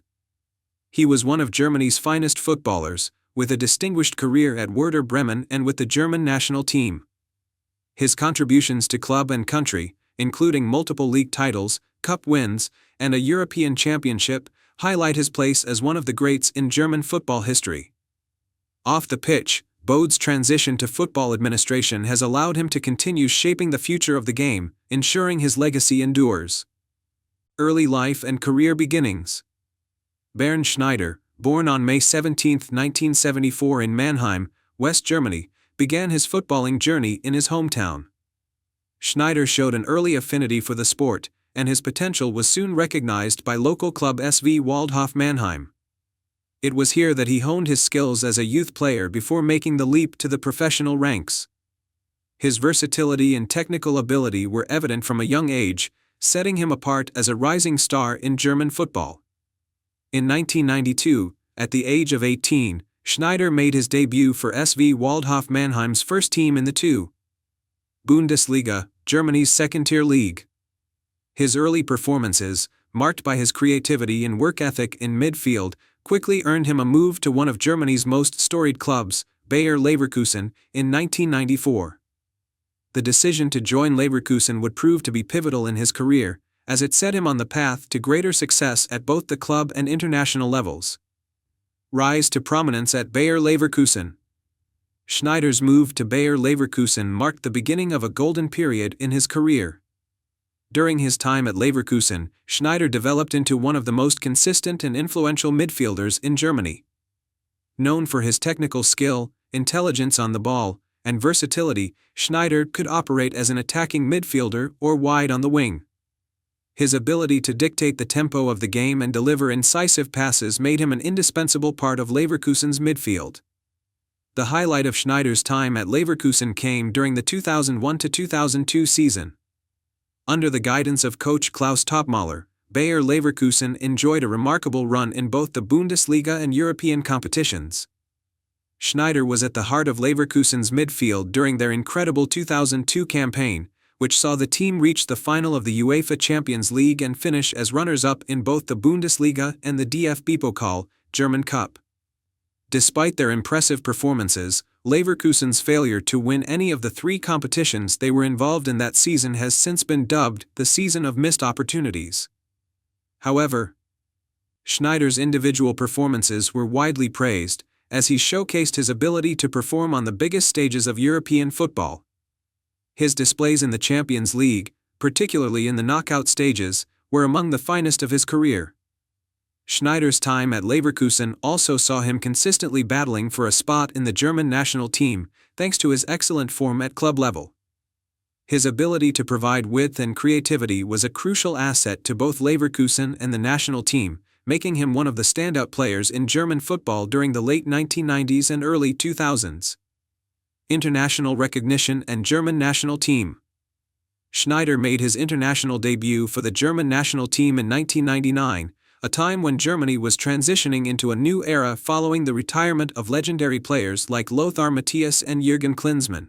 He was one of Germany's finest footballers, with a distinguished career at Werder Bremen and with the German national team. His contributions to club and country, including multiple league titles, cup wins, and a European championship, highlight his place as one of the greats in German football history. Off the pitch, Bode's transition to football administration has allowed him to continue shaping the future of the game, ensuring his legacy endures. Early life and career beginnings. Bernd Schneider, born on May 17, 1974 in Mannheim, West Germany, began his footballing journey in his hometown. Schneider showed an early affinity for the sport, and his potential was soon recognized by local club SV Waldhof Mannheim. It was here that he honed his skills as a youth player before making the leap to the professional ranks. His versatility and technical ability were evident from a young age, setting him apart as a rising star in German football. In 1992, at the age of 18, Schneider made his debut for SV Waldhof Mannheim's first team in the 2. Bundesliga, Germany's second-tier league. His early performances, marked by his creativity and work ethic in midfield, quickly earned him a move to one of Germany's most storied clubs, Bayer Leverkusen, in 1994. The decision to join Leverkusen would prove to be pivotal in his career, as it set him on the path to greater success at both the club and international levels. Rise to prominence at Bayer Leverkusen. Schneider's move to Bayer Leverkusen marked the beginning of a golden period in his career. During his time at Leverkusen, Schneider developed into one of the most consistent and influential midfielders in Germany. Known for his technical skill, intelligence on the ball, and versatility, Schneider could operate as an attacking midfielder or wide on the wing. His ability to dictate the tempo of the game and deliver incisive passes made him an indispensable part of Leverkusen's midfield. The highlight of Schneider's time at Leverkusen came during the 2001-2002 season. Under the guidance of coach Klaus Topmöller, Bayer Leverkusen enjoyed a remarkable run in both the Bundesliga and European competitions. Schneider was at the heart of Leverkusen's midfield during their incredible 2002 campaign, which saw the team reach the final of the UEFA Champions League and finish as runners-up in both the Bundesliga and the DFB-Pokal, German Cup. Despite their impressive performances, Leverkusen's failure to win any of the 3 competitions they were involved in that season has since been dubbed the season of missed opportunities. However, Schneider's individual performances were widely praised, as he showcased his ability to perform on the biggest stages of European football. His displays in the Champions League, particularly in the knockout stages, were among the finest of his career. Schneider's time at Leverkusen also saw him consistently battling for a spot in the German national team, thanks to his excellent form at club level. His ability to provide width and creativity was a crucial asset to both Leverkusen and the national team, making him one of the standout players in German football during the late 1990s and early 2000s. International recognition and German national team. Schneider made his international debut for the German national team in 1999, a time when Germany was transitioning into a new era following the retirement of legendary players like Lothar Matthäus and Jürgen Klinsmann.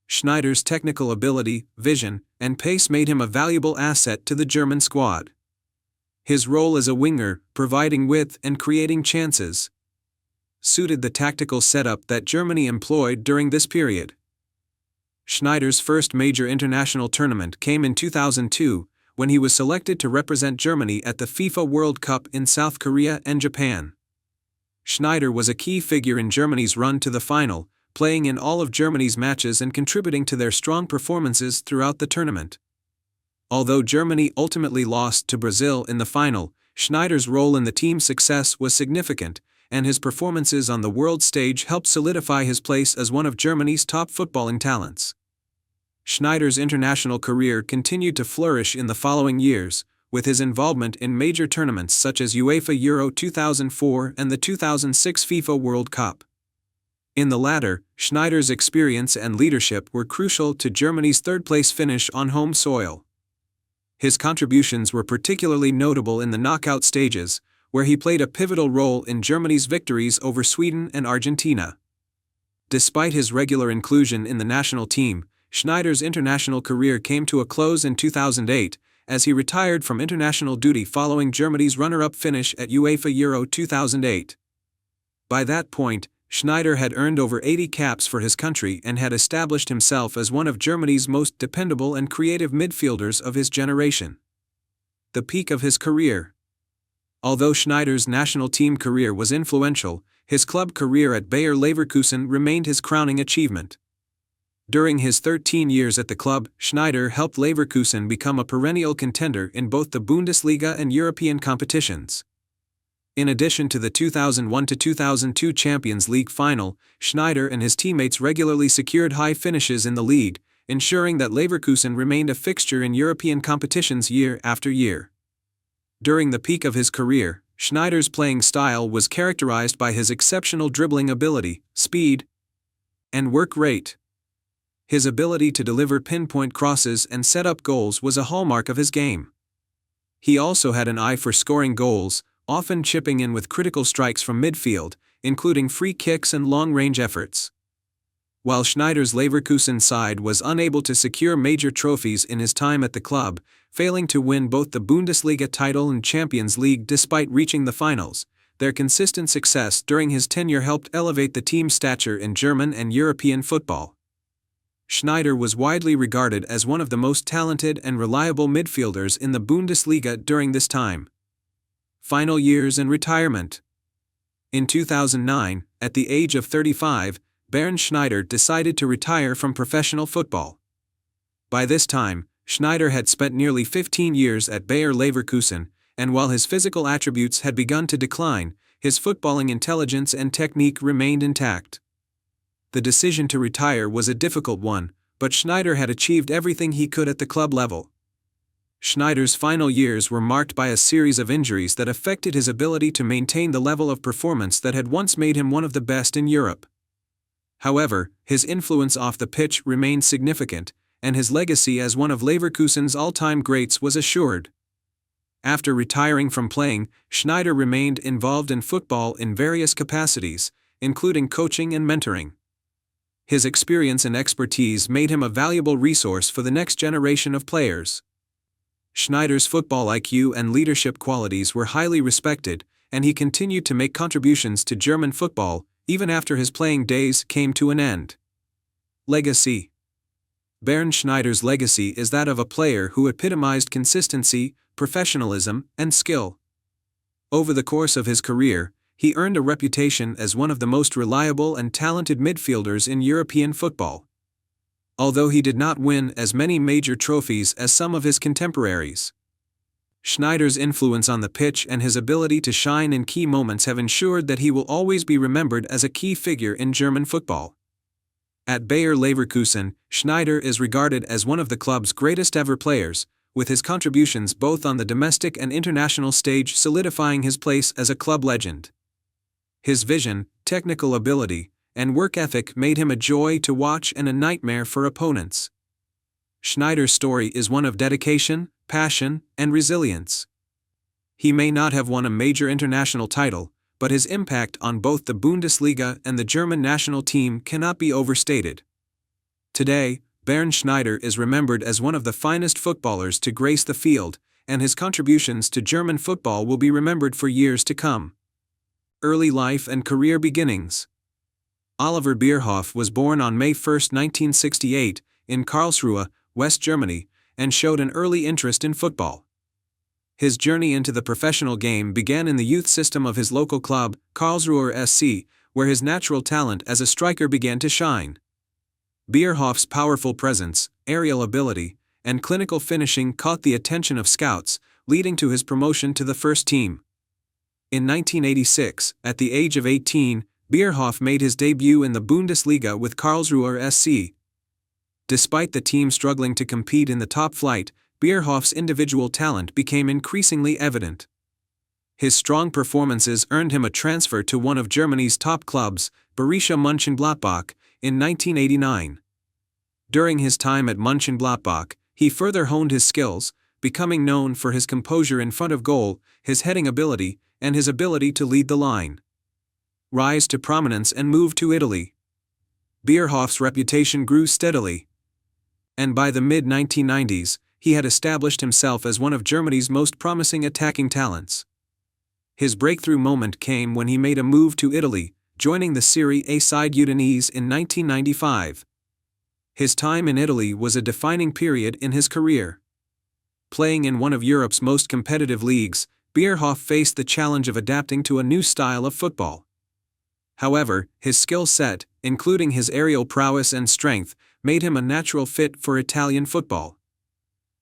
Schneider's technical ability, vision, and pace made him a valuable asset to the German squad. His role as a winger, providing width and creating chances, suited the tactical setup that Germany employed during this period. Schneider's first major international tournament came in 2002, when he was selected to represent Germany at the FIFA World Cup in South Korea and Japan. Schneider was a key figure in Germany's run to the final, playing in all of Germany's matches and contributing to their strong performances throughout the tournament. Although Germany ultimately lost to Brazil in the final, Schneider's role in the team's success was significant, and his performances on the world stage helped solidify his place as one of Germany's top footballing talents. Schneider's international career continued to flourish in the following years, with his involvement in major tournaments such as UEFA Euro 2004 and the 2006 FIFA World Cup. In the latter, Schneider's experience and leadership were crucial to Germany's third-place finish on home soil. His contributions were particularly notable in the knockout stages, where he played a pivotal role in Germany's victories over Sweden and Argentina. Despite his regular inclusion in the national team, Schneider's international career came to a close in 2008, as he retired from international duty following Germany's runner-up finish at UEFA Euro 2008. By that point, Schneider had earned over 80 caps for his country and had established himself as one of Germany's most dependable and creative midfielders of his generation. The peak of his career. Although Schneider's national team career was influential, his club career at Bayer Leverkusen remained his crowning achievement. During his 13 years at the club, Schneider helped Leverkusen become a perennial contender in both the Bundesliga and European competitions. In addition to the 2001-2002 Champions League final, Schneider and his teammates regularly secured high finishes in the league, ensuring that Leverkusen remained a fixture in European competitions year after year. During the peak of his career, Schneider's playing style was characterized by his exceptional dribbling ability, speed, and work rate. His ability to deliver pinpoint crosses and set up goals was a hallmark of his game. He also had an eye for scoring goals, often chipping in with critical strikes from midfield, including free kicks and long-range efforts. While Schneider's Leverkusen side was unable to secure major trophies in his time at the club, failing to win both the Bundesliga title and Champions League despite reaching the finals, their consistent success during his tenure helped elevate the team's stature in German and European football. Schneider was widely regarded as one of the most talented and reliable midfielders in the Bundesliga during this time. Final years and retirement. In 2009, at the age of 35, Bernd Schneider decided to retire from professional football. By this time, Schneider had spent nearly 15 years at Bayer Leverkusen, and while his physical attributes had begun to decline, his footballing intelligence and technique remained intact. The decision to retire was a difficult one, but Schneider had achieved everything he could at the club level. Schneider's final years were marked by a series of injuries that affected his ability to maintain the level of performance that had once made him one of the best in Europe. However, his influence off the pitch remained significant, and his legacy as one of Leverkusen's all-time greats was assured. After retiring from playing, Schneider remained involved in football in various capacities, including coaching and mentoring. His experience and expertise made him a valuable resource for the next generation of players. Schneider's football IQ and leadership qualities were highly respected, and he continued to make contributions to German football, even after his playing days came to an end. Legacy. Bernd Schneider's legacy is that of a player who epitomized consistency, professionalism, and skill. Over the course of his career, he earned a reputation as one of the most reliable and talented midfielders in European football. Although he did not win as many major trophies as some of his contemporaries, Schneider's influence on the pitch and his ability to shine in key moments have ensured that he will always be remembered as a key figure in German football. At Bayer Leverkusen, Schneider is regarded as one of the club's greatest ever players, with his contributions both on the domestic and international stage solidifying his place as a club legend. His vision, technical ability, and work ethic made him a joy to watch and a nightmare for opponents. Schneider's story is one of dedication, passion, and resilience. He may not have won a major international title, but his impact on both the Bundesliga and the German national team cannot be overstated. Today, Bernd Schneider is remembered as one of the finest footballers to grace the field, and his contributions to German football will be remembered for years to come. Early life and career beginnings. Oliver Bierhoff was born on May 1, 1968, in Karlsruhe, West Germany, and showed an early interest in football. His journey into the professional game began in the youth system of his local club, Karlsruher SC, where his natural talent as a striker began to shine. Bierhoff's powerful presence, aerial ability, and clinical finishing caught the attention of scouts, leading to his promotion to the first team. In 1986, at the age of 18, Bierhoff made his debut in the Bundesliga with Karlsruher SC. Despite the team struggling to compete in the top flight, Bierhoff's individual talent became increasingly evident. His strong performances earned him a transfer to one of Germany's top clubs, Borussia Mönchengladbach, in 1989. During his time at Mönchengladbach, he further honed his skills, becoming known for his composure in front of goal, his heading ability, and his ability to lead the line. Rise to prominence and move to Italy. Bierhoff's reputation grew steadily. And by the mid-1990s, he had established himself as one of Germany's most promising attacking talents. His breakthrough moment came when he made a move to Italy, joining the Serie A side Udinese in 1995. His time in Italy was a defining period in his career. Playing in one of Europe's most competitive leagues, Bierhoff faced the challenge of adapting to a new style of football. However, his skill set, including his aerial prowess and strength, made him a natural fit for Italian football.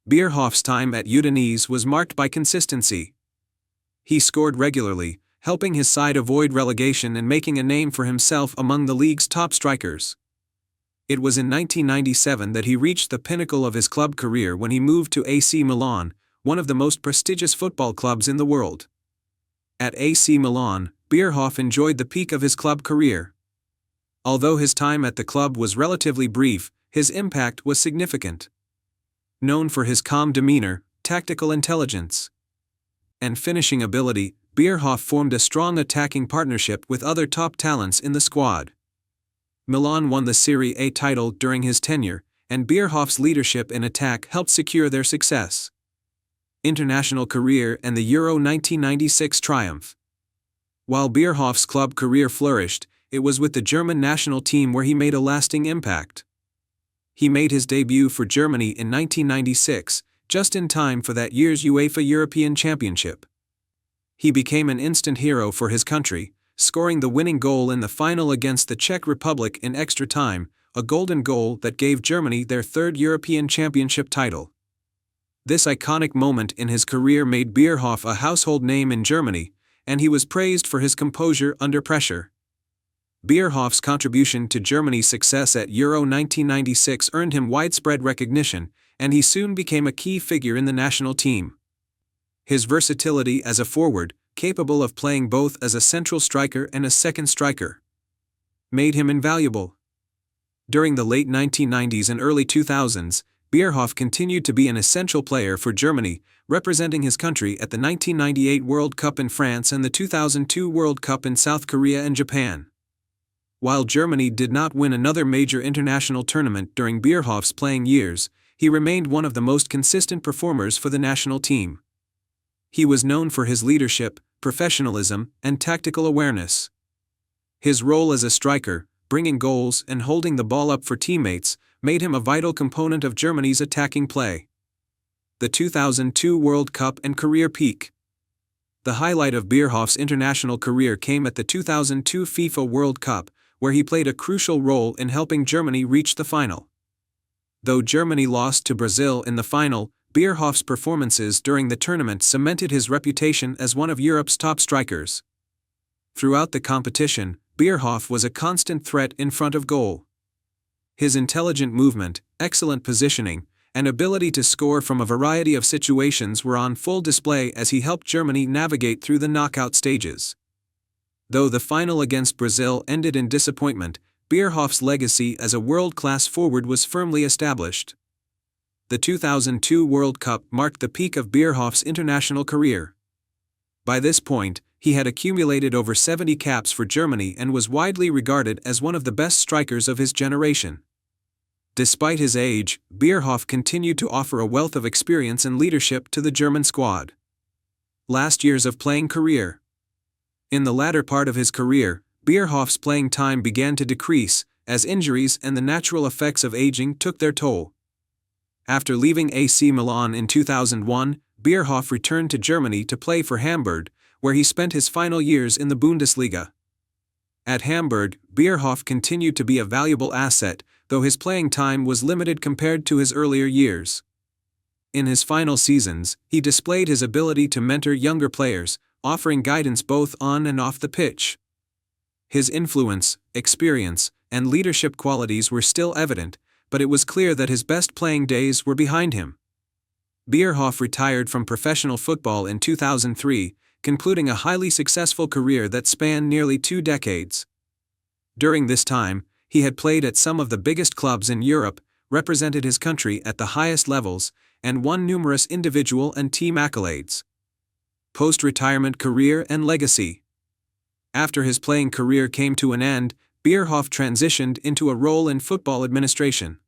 Bierhoff's time at Udinese was marked by consistency. He scored regularly, helping his side avoid relegation and making a name for himself among the league's top strikers. It was in 1997 that he reached the pinnacle of his club career when he moved to AC Milan, one of the most prestigious football clubs in the world. At AC Milan, Bierhoff enjoyed the peak of his club career. Although his time at the club was relatively brief, his impact was significant. Known for his calm demeanor, tactical intelligence, and finishing ability, Bierhoff formed a strong attacking partnership with other top talents in the squad. Milan won the Serie A title during his tenure, and Bierhoff's leadership in attack helped secure their success. International career and the Euro 1996 triumph. While Bierhoff's club career flourished, it was with the German national team where he made a lasting impact. He made his debut for Germany in 1996, just in time for that year's UEFA European Championship. He became an instant hero for his country, scoring the winning goal in the final against the Czech Republic in extra time, a golden goal that gave Germany their third European Championship title. This iconic moment in his career made Bierhoff a household name in Germany, and he was praised for his composure under pressure. Bierhoff's contribution to Germany's success at Euro 1996 earned him widespread recognition, and he soon became a key figure in the national team. His versatility as a forward, capable of playing both as a central striker and a second striker, made him invaluable. During the late 1990s and early 2000s, Bierhoff continued to be an essential player for Germany, representing his country at the 1998 World Cup in France and the 2002 World Cup in South Korea and Japan. While Germany did not win another major international tournament during Bierhoff's playing years, he remained one of the most consistent performers for the national team. He was known for his leadership, professionalism, and tactical awareness. His role as a striker, bringing goals and holding the ball up for teammates, made him a vital component of Germany's attacking play. The 2002 World Cup and career peak. The highlight of Bierhoff's international career came at the 2002 FIFA World Cup, where he played a crucial role in helping Germany reach the final. Though Germany lost to Brazil in the final, Bierhoff's performances during the tournament cemented his reputation as one of Europe's top strikers. Throughout the competition, Bierhoff was a constant threat in front of goal. His intelligent movement, excellent positioning, and ability to score from a variety of situations were on full display as he helped Germany navigate through the knockout stages. Though the final against Brazil ended in disappointment, Bierhoff's legacy as a world-class forward was firmly established. The 2002 World Cup marked the peak of Bierhoff's international career. By this point, he had accumulated over 70 caps for Germany and was widely regarded as one of the best strikers of his generation. Despite his age, Bierhoff continued to offer a wealth of experience and leadership to the German squad. Last years of playing career. In the latter part of his career, Bierhoff's playing time began to decrease, as injuries and the natural effects of aging took their toll. After leaving AC Milan in 2001, Bierhoff returned to Germany to play for Hamburg, where he spent his final years in the Bundesliga. At Hamburg, Bierhoff continued to be a valuable asset, though his playing time was limited compared to his earlier years. In his final seasons, he displayed his ability to mentor younger players, offering guidance both on and off the pitch. His influence, experience, and leadership qualities were still evident, but it was clear that his best playing days were behind him. Bierhoff retired from professional football in 2003, concluding a highly successful career that spanned nearly 2 decades. During this time, he had played at some of the biggest clubs in Europe, represented his country at the highest levels, and won numerous individual and team accolades. Post-retirement career and legacy. After his playing career came to an end, Bierhoff transitioned into a role in football administration.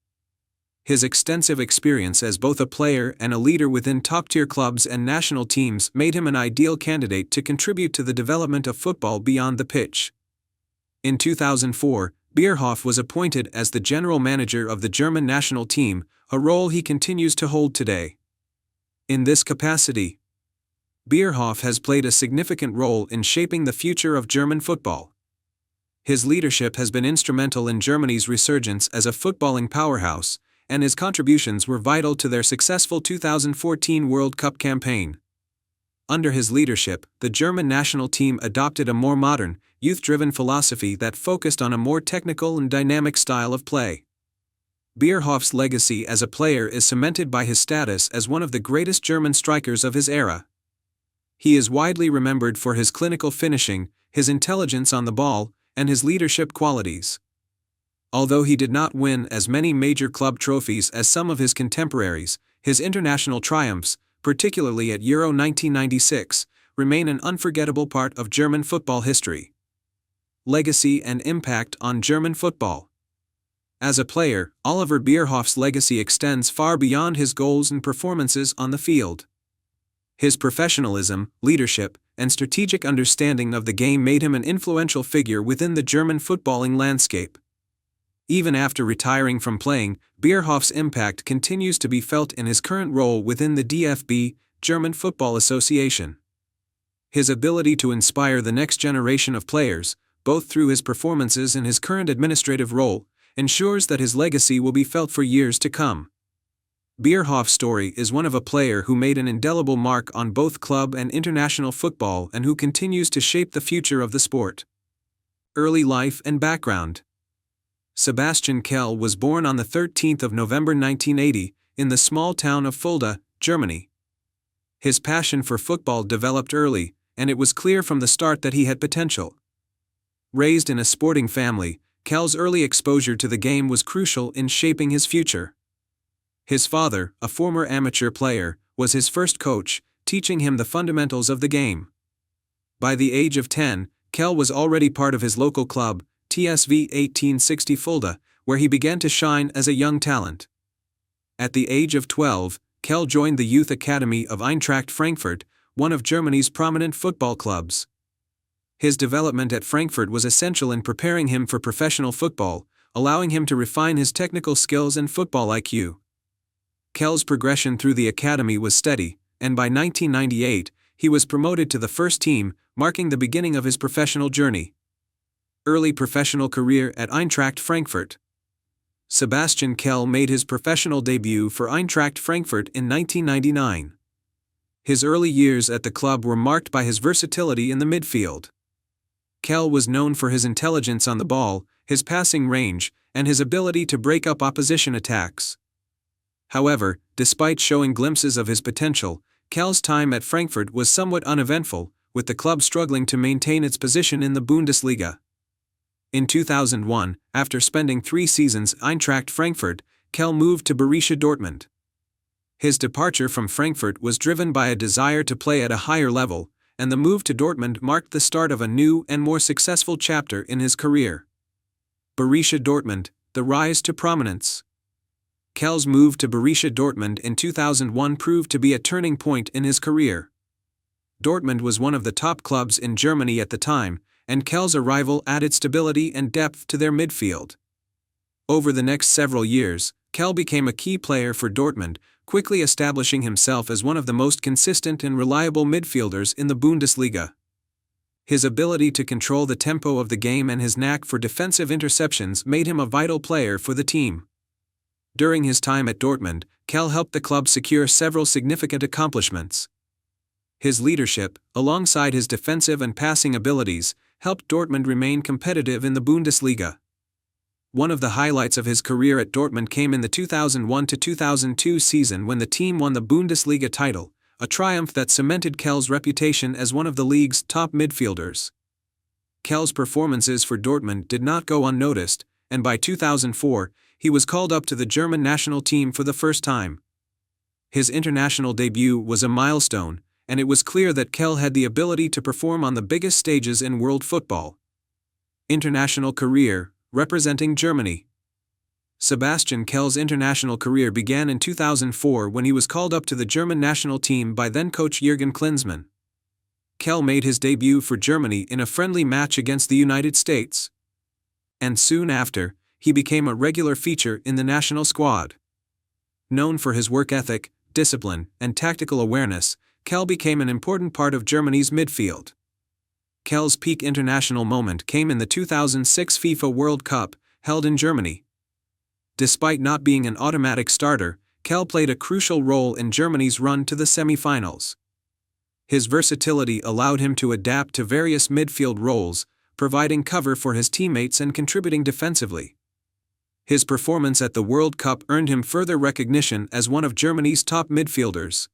His extensive experience as both a player and a leader within top-tier clubs and national teams made him an ideal candidate to contribute to the development of football beyond the pitch. In 2004, Bierhoff was appointed as the general manager of the German national team, a role he continues to hold today. In this capacity, Bierhoff has played a significant role in shaping the future of German football. His leadership has been instrumental in Germany's resurgence as a footballing powerhouse, and his contributions were vital to their successful 2014 World Cup campaign. Under his leadership, the German national team adopted a more modern, youth-driven philosophy that focused on a more technical and dynamic style of play. Bierhoff's legacy as a player is cemented by his status as one of the greatest German strikers of his era. He is widely remembered for his clinical finishing, his intelligence on the ball, and his leadership qualities. Although he did not win as many major club trophies as some of his contemporaries, his international triumphs, particularly at Euro 1996, remain an unforgettable part of German football history. Legacy and impact on German football. As a player, Oliver Bierhoff's legacy extends far beyond his goals and performances on the field. His professionalism, leadership, and strategic understanding of the game made him an influential figure within the German footballing landscape. Even after retiring from playing, Bierhoff's impact continues to be felt in his current role within the DFB, German Football Association. His ability to inspire the next generation of players, both through his performances and his current administrative role, ensures that his legacy will be felt for years to come. Bierhoff's story is one of a player who made an indelible mark on both club and international football and who continues to shape the future of the sport. Early life and background. Sebastian Kehl was born on the 13th of November 1980, in the small town of Fulda, Germany. His passion for football developed early, and it was clear from the start that he had potential. Raised in a sporting family, Kehl's early exposure to the game was crucial in shaping his future. His father, a former amateur player, was his first coach, teaching him the fundamentals of the game. By the age of 10, Kehl was already part of his local club, TSV 1860 Fulda, where he began to shine as a young talent. At the age of 12, Kehl joined the youth academy of Eintracht Frankfurt, one of Germany's prominent football clubs. His development at Frankfurt was essential in preparing him for professional football, allowing him to refine his technical skills and football IQ. Kehl's progression through the academy was steady, and by 1998, he was promoted to the first team, marking the beginning of his professional journey. Early professional career at Eintracht Frankfurt. Sebastian Kehl made his professional debut for Eintracht Frankfurt in 1999. His early years at the club were marked by his versatility in the midfield. Kehl was known for his intelligence on the ball, his passing range, and his ability to break up opposition attacks. However, despite showing glimpses of his potential, Kehl's time at Frankfurt was somewhat uneventful, with the club struggling to maintain its position in the Bundesliga. In 2001, after spending 3 seasons at Eintracht Frankfurt, Kehl moved to Borussia Dortmund. His departure from Frankfurt was driven by a desire to play at a higher level, and the move to Dortmund marked the start of a new and more successful chapter in his career. Borussia Dortmund, the rise to prominence. Kehl's move to Borussia Dortmund in 2001 proved to be a turning point in his career. Dortmund was one of the top clubs in Germany at the time, and Kehl's arrival added stability and depth to their midfield. Over the next several years, Kehl became a key player for Dortmund, quickly establishing himself as one of the most consistent and reliable midfielders in the Bundesliga. His ability to control the tempo of the game and his knack for defensive interceptions made him a vital player for the team. During his time at Dortmund, Kehl helped the club secure several significant accomplishments. His leadership, alongside his defensive and passing abilities, helped Dortmund remain competitive in the Bundesliga. One of the highlights of his career at Dortmund came in the 2001-2002 season when the team won the Bundesliga title, a triumph that cemented Kell's reputation as one of the league's top midfielders. Kell's performances for Dortmund did not go unnoticed, and by 2004, he was called up to the German national team for the first time. His international debut was a milestone, and it was clear that Kell had the ability to perform on the biggest stages in world football. International career, representing Germany. Sebastian Kell's international career began in 2004 when he was called up to the German national team by then-coach Jürgen Klinsmann. Kell made his debut for Germany in a friendly match against the United States. And soon after, he became a regular feature in the national squad. Known for his work ethic, discipline, and tactical awareness, Kell became an important part of Germany's midfield. Kell's peak international moment came in the 2006 FIFA World Cup, held in Germany. Despite not being an automatic starter, Kell played a crucial role in Germany's run to the semi-finals. His versatility allowed him to adapt to various midfield roles, providing cover for his teammates and contributing defensively. His performance at the World Cup earned him further recognition as one of Germany's top midfielders.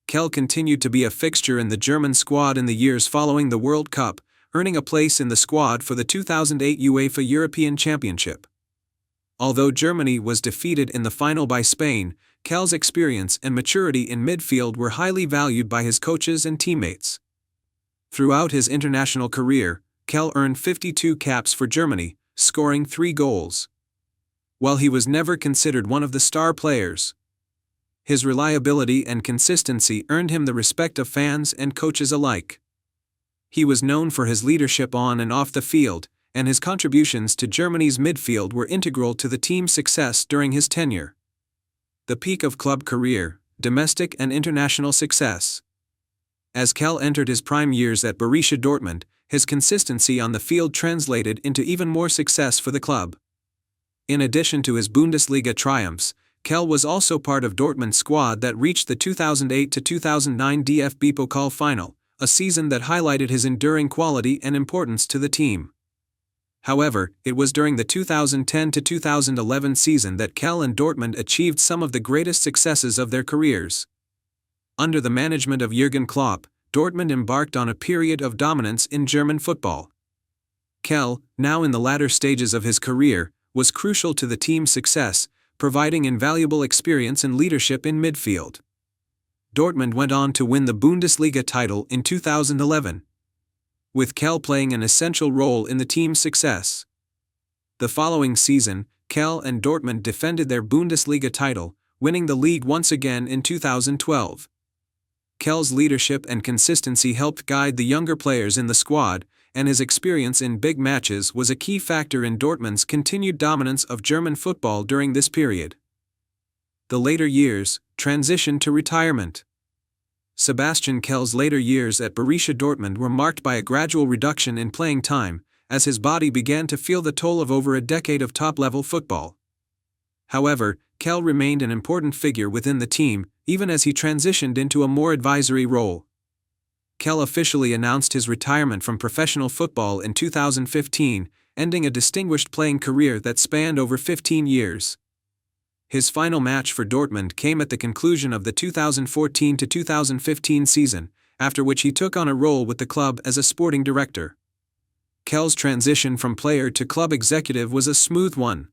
Kell continued to be a fixture in the German squad in the years following the World Cup, earning a place in the squad for the 2008 UEFA European Championship. Although Germany was defeated in the final by Spain, Kell's experience and maturity in midfield were highly valued by his coaches and teammates. Throughout his international career, Kell earned 52 caps for Germany, scoring 3 goals. While he was never considered one of the star players, his reliability and consistency earned him the respect of fans and coaches alike. He was known for his leadership on and off the field, and his contributions to Germany's midfield were integral to the team's success during his tenure. The peak of club career, domestic and international success. As Kell entered his prime years at Borussia Dortmund, his consistency on the field translated into even more success for the club. In addition to his Bundesliga triumphs, Kell was also part of Dortmund's squad that reached the 2008-2009 DFB Pokal final, a season that highlighted his enduring quality and importance to the team. However, it was during the 2010-2011 season that Kell and Dortmund achieved some of the greatest successes of their careers. Under the management of Jürgen Klopp, Dortmund embarked on a period of dominance in German football. Kell, now in the latter stages of his career, was crucial to the team's success, providing invaluable experience and leadership in midfield. Dortmund went on to win the Bundesliga title in 2011, with Kell playing an essential role in the team's success. The following season, Kell and Dortmund defended their Bundesliga title, winning the league once again in 2012. Kell's leadership and consistency helped guide the younger players in the squad, and his experience in big matches was a key factor in Dortmund's continued dominance of German football during this period. The later years, transition to retirement. Sebastian Kell's later years at Borussia Dortmund were marked by a gradual reduction in playing time, as his body began to feel the toll of over a decade of top-level football. However, Kell remained an important figure within the team, even as he transitioned into a more advisory role. Kell officially announced his retirement from professional football in 2015, ending a distinguished playing career that spanned over 15 years. His final match for Dortmund came at the conclusion of the 2014-2015 season, after which he took on a role with the club as a sporting director. Kell's transition from player to club executive was a smooth one,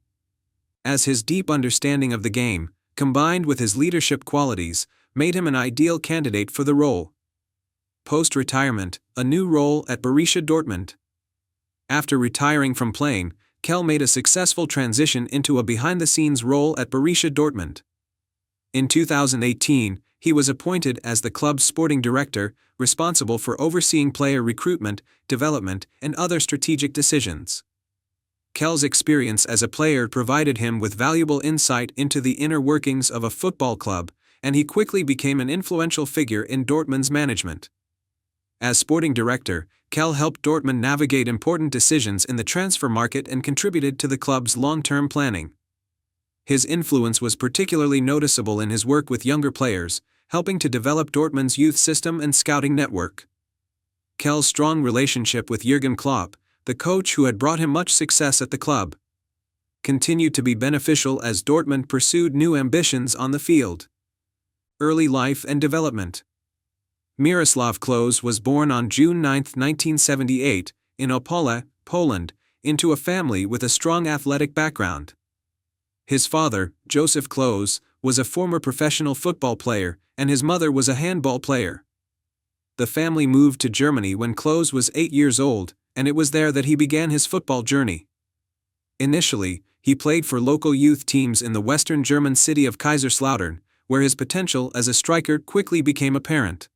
as his deep understanding of the game, combined with his leadership qualities, made him an ideal candidate for the role. Post-retirement, a new role at Borussia Dortmund. After retiring from playing, Kell made a successful transition into a behind-the-scenes role at Borussia Dortmund. In 2018, he was appointed as the club's sporting director, responsible for overseeing player recruitment, development, and other strategic decisions. Kell's experience as a player provided him with valuable insight into the inner workings of a football club, and he quickly became an influential figure in Dortmund's management. As sporting director, Kell helped Dortmund navigate important decisions in the transfer market and contributed to the club's long-term planning. His influence was particularly noticeable in his work with younger players, helping to develop Dortmund's youth system and scouting network. Kell's strong relationship with Jürgen Klopp, the coach who had brought him much success at the club, continued to be beneficial as Dortmund pursued new ambitions on the field. Early life and development. Miroslav Klose was born on June 9, 1978, in Opole, Poland, into a family with a strong athletic background. His father, Joseph Klose, was a former professional football player, and his mother was a handball player. The family moved to Germany when Klose was 8 years old, and it was there that he began his football journey. Initially, he played for local youth teams in the western German city of Kaiserslautern, where his potential as a striker quickly became apparent.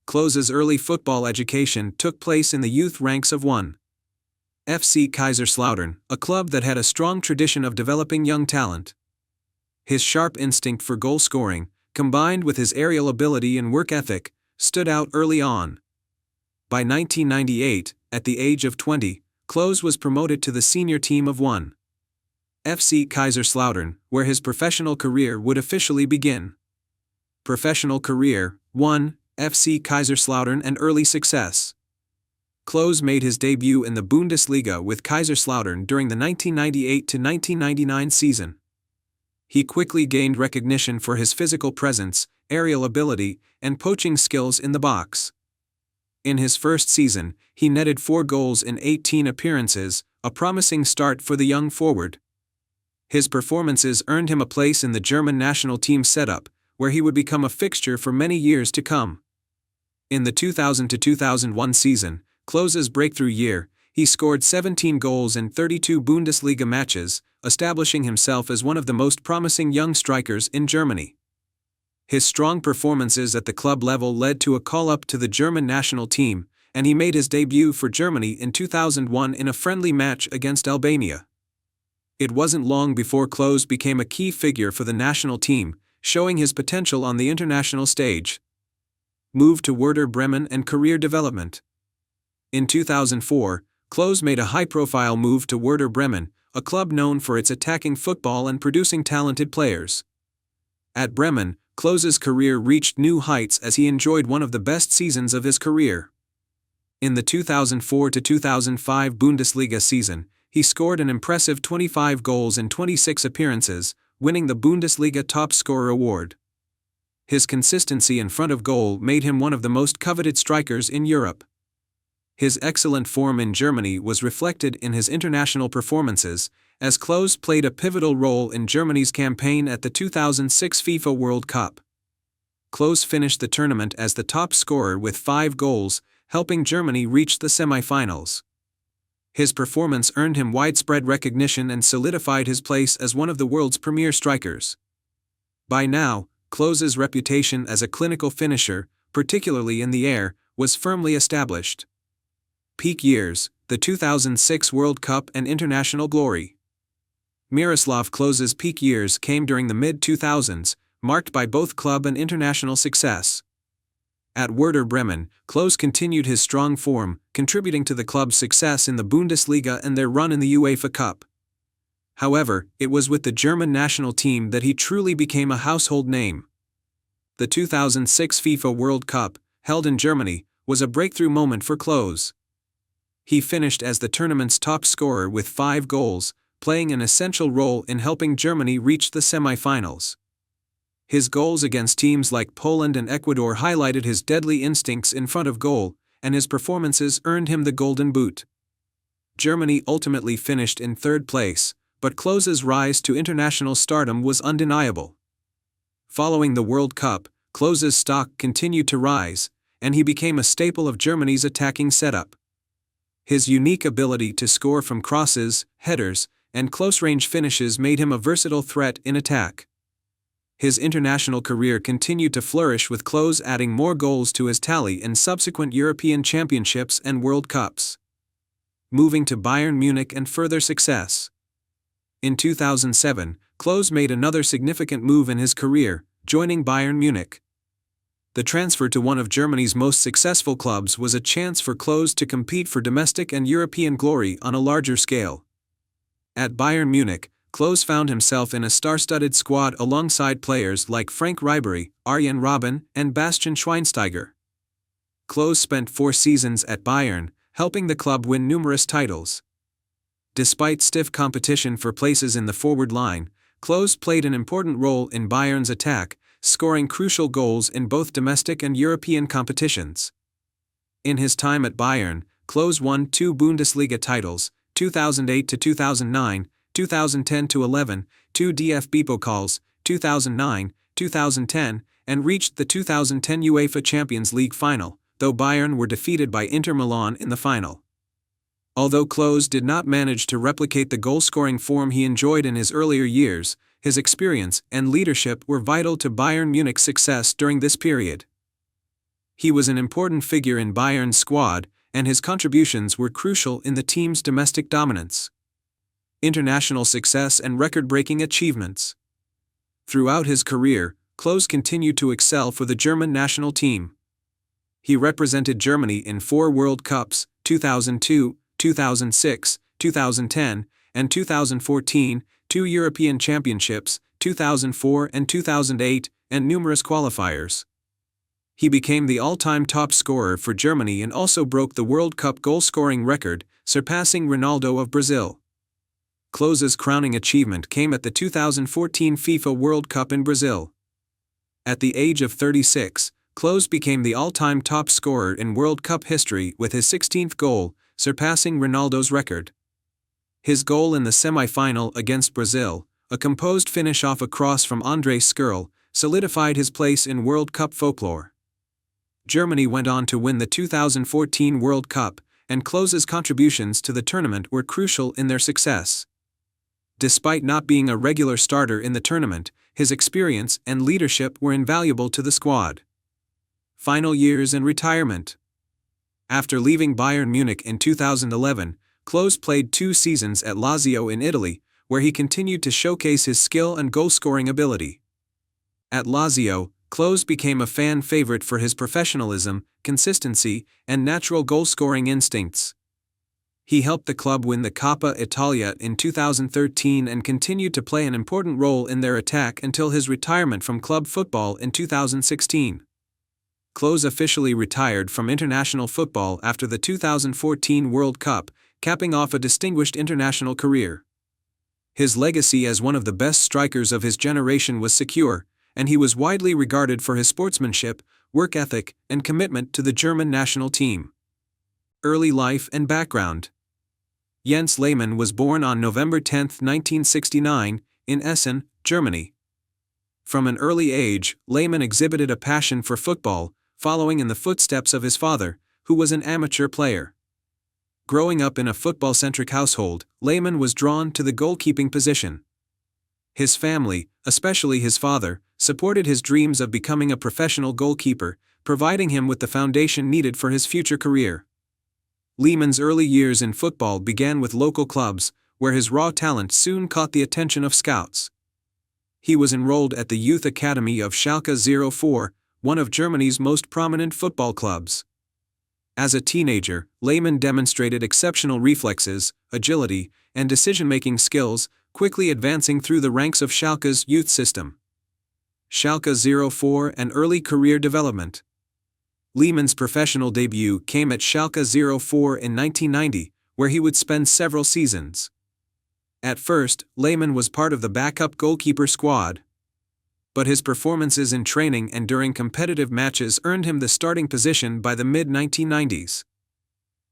Klose's early football education took place in the youth ranks of 1. FC Kaiserslautern, a club that had a strong tradition of developing young talent. His sharp instinct for goal scoring, combined with his aerial ability and work ethic, stood out early on. By 1998, at the age of 20, Klose was promoted to the senior team of 1. FC Kaiserslautern, where his professional career would officially begin. Professional career, 1. FC Kaiserslautern and early success. Klose made his debut in the Bundesliga with Kaiserslautern during the 1998-1999 season. He quickly gained recognition for his physical presence, aerial ability, and poaching skills in the box. In his first season, he netted 4 goals in 18 appearances, a promising start for the young forward. His performances earned him a place in the German national team setup, where he would become a fixture for many years to come. In the 2000-2001 season, Klose's breakthrough year, he scored 17 goals in 32 Bundesliga matches, establishing himself as one of the most promising young strikers in Germany. His strong performances at the club level led to a call-up to the German national team, and he made his debut for Germany in 2001 in a friendly match against Albania. It wasn't long before Klose became a key figure for the national team, showing his potential on the international stage. Move to Werder Bremen and career development. In 2004, Klose made a high-profile move to Werder Bremen, a club known for its attacking football and producing talented players. At Bremen, Klose's career reached new heights as he enjoyed one of the best seasons of his career. In the 2004-2005 Bundesliga season, he scored an impressive 25 goals in 26 appearances, winning the Bundesliga top scorer award. His consistency in front of goal made him one of the most coveted strikers in Europe. His excellent form in Germany was reflected in his international performances, as Klose played a pivotal role in Germany's campaign at the 2006 FIFA World Cup. Klose finished the tournament as the top scorer with 5 goals, helping Germany reach the semi-finals. His performance earned him widespread recognition and solidified his place as one of the world's premier strikers. By now, Klose's reputation as a clinical finisher, particularly in the air, was firmly established. Peak years, the 2006 World Cup and international glory. Miroslav Klose's peak years came during the mid-2000s, marked by both club and international success. At Werder Bremen, Klose continued his strong form, contributing to the club's success in the Bundesliga and their run in the UEFA Cup. However, it was with the German national team that he truly became a household name. The 2006 FIFA World Cup, held in Germany, was a breakthrough moment for Klose. He finished as the tournament's top scorer with 5 goals, playing an essential role in helping Germany reach the semi-finals. His goals against teams like Poland and Ecuador highlighted his deadly instincts in front of goal, and his performances earned him the Golden Boot. Germany ultimately finished in 3rd place, but Klose's rise to international stardom was undeniable. Following the World Cup, Klose's stock continued to rise, and he became a staple of Germany's attacking setup. His unique ability to score from crosses, headers, and close-range finishes made him a versatile threat in attack. His international career continued to flourish, with Klose adding more goals to his tally in subsequent European Championships and World Cups. Moving to Bayern Munich and further success. In 2007, Klose made another significant move in his career, joining Bayern Munich. The transfer to one of Germany's most successful clubs was a chance for Klose to compete for domestic and European glory on a larger scale. At Bayern Munich, Klose found himself in a star-studded squad alongside players like Frank Ribery, Arjen Robben, and Bastian Schweinsteiger. Klose spent 4 seasons at Bayern, helping the club win numerous titles. Despite stiff competition for places in the forward line, Klose played an important role in Bayern's attack, scoring crucial goals in both domestic and European competitions. In his time at Bayern, Klose won 2 Bundesliga titles, 2008-2009, 2010-11, 2 DFB Pokals, 2009, 2010, and reached the 2010 UEFA Champions League final, though Bayern were defeated by Inter Milan in the final. Although Klose did not manage to replicate the goal-scoring form he enjoyed in his earlier years, his experience and leadership were vital to Bayern Munich's success during this period. He was an important figure in Bayern's squad, and his contributions were crucial in the team's domestic dominance, international success, and record-breaking achievements. Throughout his career, Klose continued to excel for the German national team. He represented Germany in 4 World Cups, 2002, 2006, 2010, and 2014, 2 European Championships, 2004 and 2008, and numerous qualifiers. He became the all-time top scorer for Germany and also broke the World Cup goal-scoring record, surpassing Ronaldo of Brazil. Klose's crowning achievement came at the 2014 FIFA World Cup in Brazil. At the age of 36, Klose became the all-time top scorer in World Cup history with his 16th goal, surpassing Ronaldo's record. His goal in the semi-final against Brazil, a composed finish off a cross from André Schürrle, solidified his place in World Cup folklore. Germany went on to win the 2014 World Cup, and Klose's contributions to the tournament were crucial in their success. Despite not being a regular starter in the tournament, his experience and leadership were invaluable to the squad. Final years and retirement. After leaving Bayern Munich in 2011, Klose played 2 seasons at Lazio in Italy, where he continued to showcase his skill and goal-scoring ability. At Lazio, Klose became a fan favorite for his professionalism, consistency, and natural goal-scoring instincts. He helped the club win the Coppa Italia in 2013 and continued to play an important role in their attack until his retirement from club football in 2016. Klose officially retired from international football after the 2014 World Cup, capping off a distinguished international career. His legacy as one of the best strikers of his generation was secure, and he was widely regarded for his sportsmanship, work ethic, and commitment to the German national team. Early life and background. Jens Lehmann was born on November 10, 1969, in Essen, Germany. From an early age, Lehmann exhibited a passion for football, following in the footsteps of his father, who was an amateur player. Growing up in a football-centric household, Lehmann was drawn to the goalkeeping position. His family, especially his father, supported his dreams of becoming a professional goalkeeper, providing him with the foundation needed for his future career. Lehmann's early years in football began with local clubs, where his raw talent soon caught the attention of scouts. He was enrolled at the youth academy of Schalke 04, one of Germany's most prominent football clubs. As a teenager, Lehmann demonstrated exceptional reflexes, agility, and decision-making skills, quickly advancing through the ranks of Schalke's youth system. Schalke 04 and early career development. Lehmann's professional debut came at Schalke 04 in 1990, where he would spend several seasons. At first, Lehmann was part of the backup goalkeeper squad. But his performances in training and during competitive matches earned him the starting position by the mid-1990s.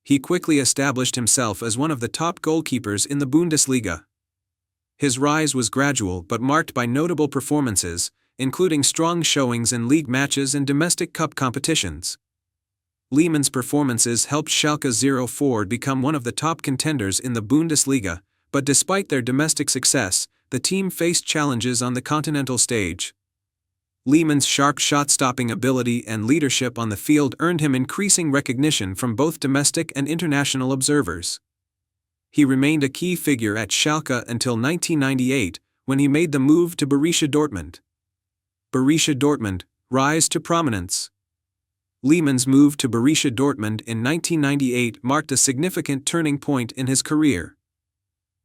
He quickly established himself as one of the top goalkeepers in the Bundesliga. His rise was gradual but marked by notable performances, including strong showings in league matches and domestic cup competitions. Lehmann's performances helped Schalke 04 become one of the top contenders in the Bundesliga, but despite their domestic success, the team faced challenges on the continental stage. Lehmann's sharp shot-stopping ability and leadership on the field earned him increasing recognition from both domestic and international observers. He remained a key figure at Schalke until 1998, when he made the move to Borussia Dortmund. Borussia Dortmund, rise to prominence. Lehmann's move to Borussia Dortmund in 1998 marked a significant turning point in his career.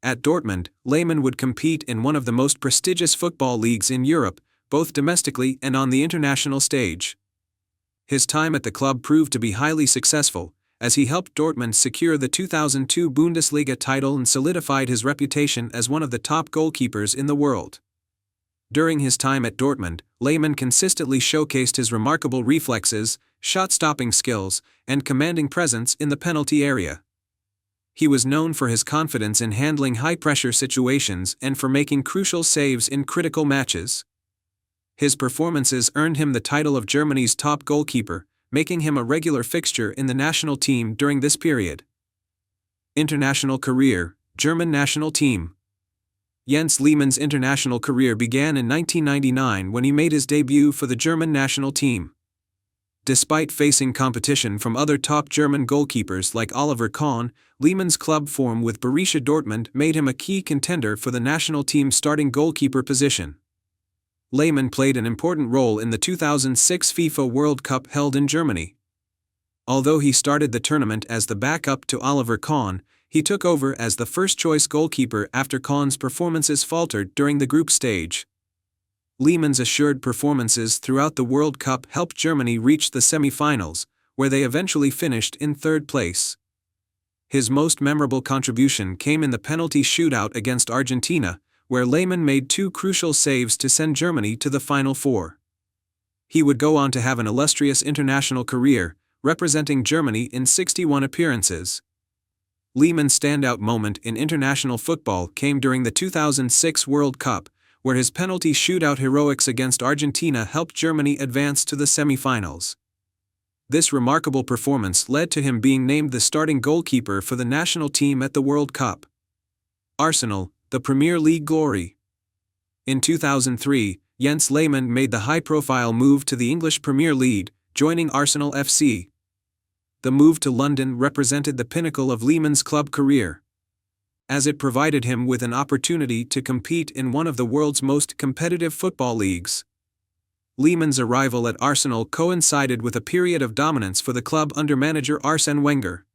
At Dortmund, Lehmann would compete in one of the most prestigious football leagues in Europe, both domestically and on the international stage. His time at the club proved to be highly successful, as he helped Dortmund secure the 2002 Bundesliga title and solidified his reputation as one of the top goalkeepers in the world. During his time at Dortmund, Lehmann consistently showcased his remarkable reflexes, shot-stopping skills, and commanding presence in the penalty area. He was known for his confidence in handling high-pressure situations and for making crucial saves in critical matches. His performances earned him the title of Germany's top goalkeeper, making him a regular fixture in the national team during this period. International career, German national team. Jens Lehmann's international career began in 1999 when he made his debut for the German national team. Despite facing competition from other top German goalkeepers like Oliver Kahn, Lehmann's club form with Borussia Dortmund made him a key contender for the national team's starting goalkeeper position. Lehmann played an important role in the 2006 FIFA World Cup held in Germany. Although he started the tournament as the backup to Oliver Kahn, he took over as the first-choice goalkeeper after Kahn's performances faltered during the group stage. Lehmann's assured performances throughout the World Cup helped Germany reach the semi-finals, where they eventually finished in third place. His most memorable contribution came in the penalty shootout against Argentina, where Lehmann made two crucial saves to send Germany to the Final Four. He would go on to have an illustrious international career, representing Germany in 61 appearances. Lehmann's standout moment in international football came during the 2006 World Cup, where his penalty shootout heroics against Argentina helped Germany advance to the semi-finals. This remarkable performance led to him being named the starting goalkeeper for the national team at the World Cup. Arsenal, the Premier League glory. In 2003, Jens Lehmann made the high-profile move to the English Premier League, joining Arsenal FC. The move to London represented the pinnacle of Lehmann's club career, as it provided him with an opportunity to compete in one of the world's most competitive football leagues. Lehmann's arrival at Arsenal coincided with a period of dominance for the club under manager Arsene Wenger.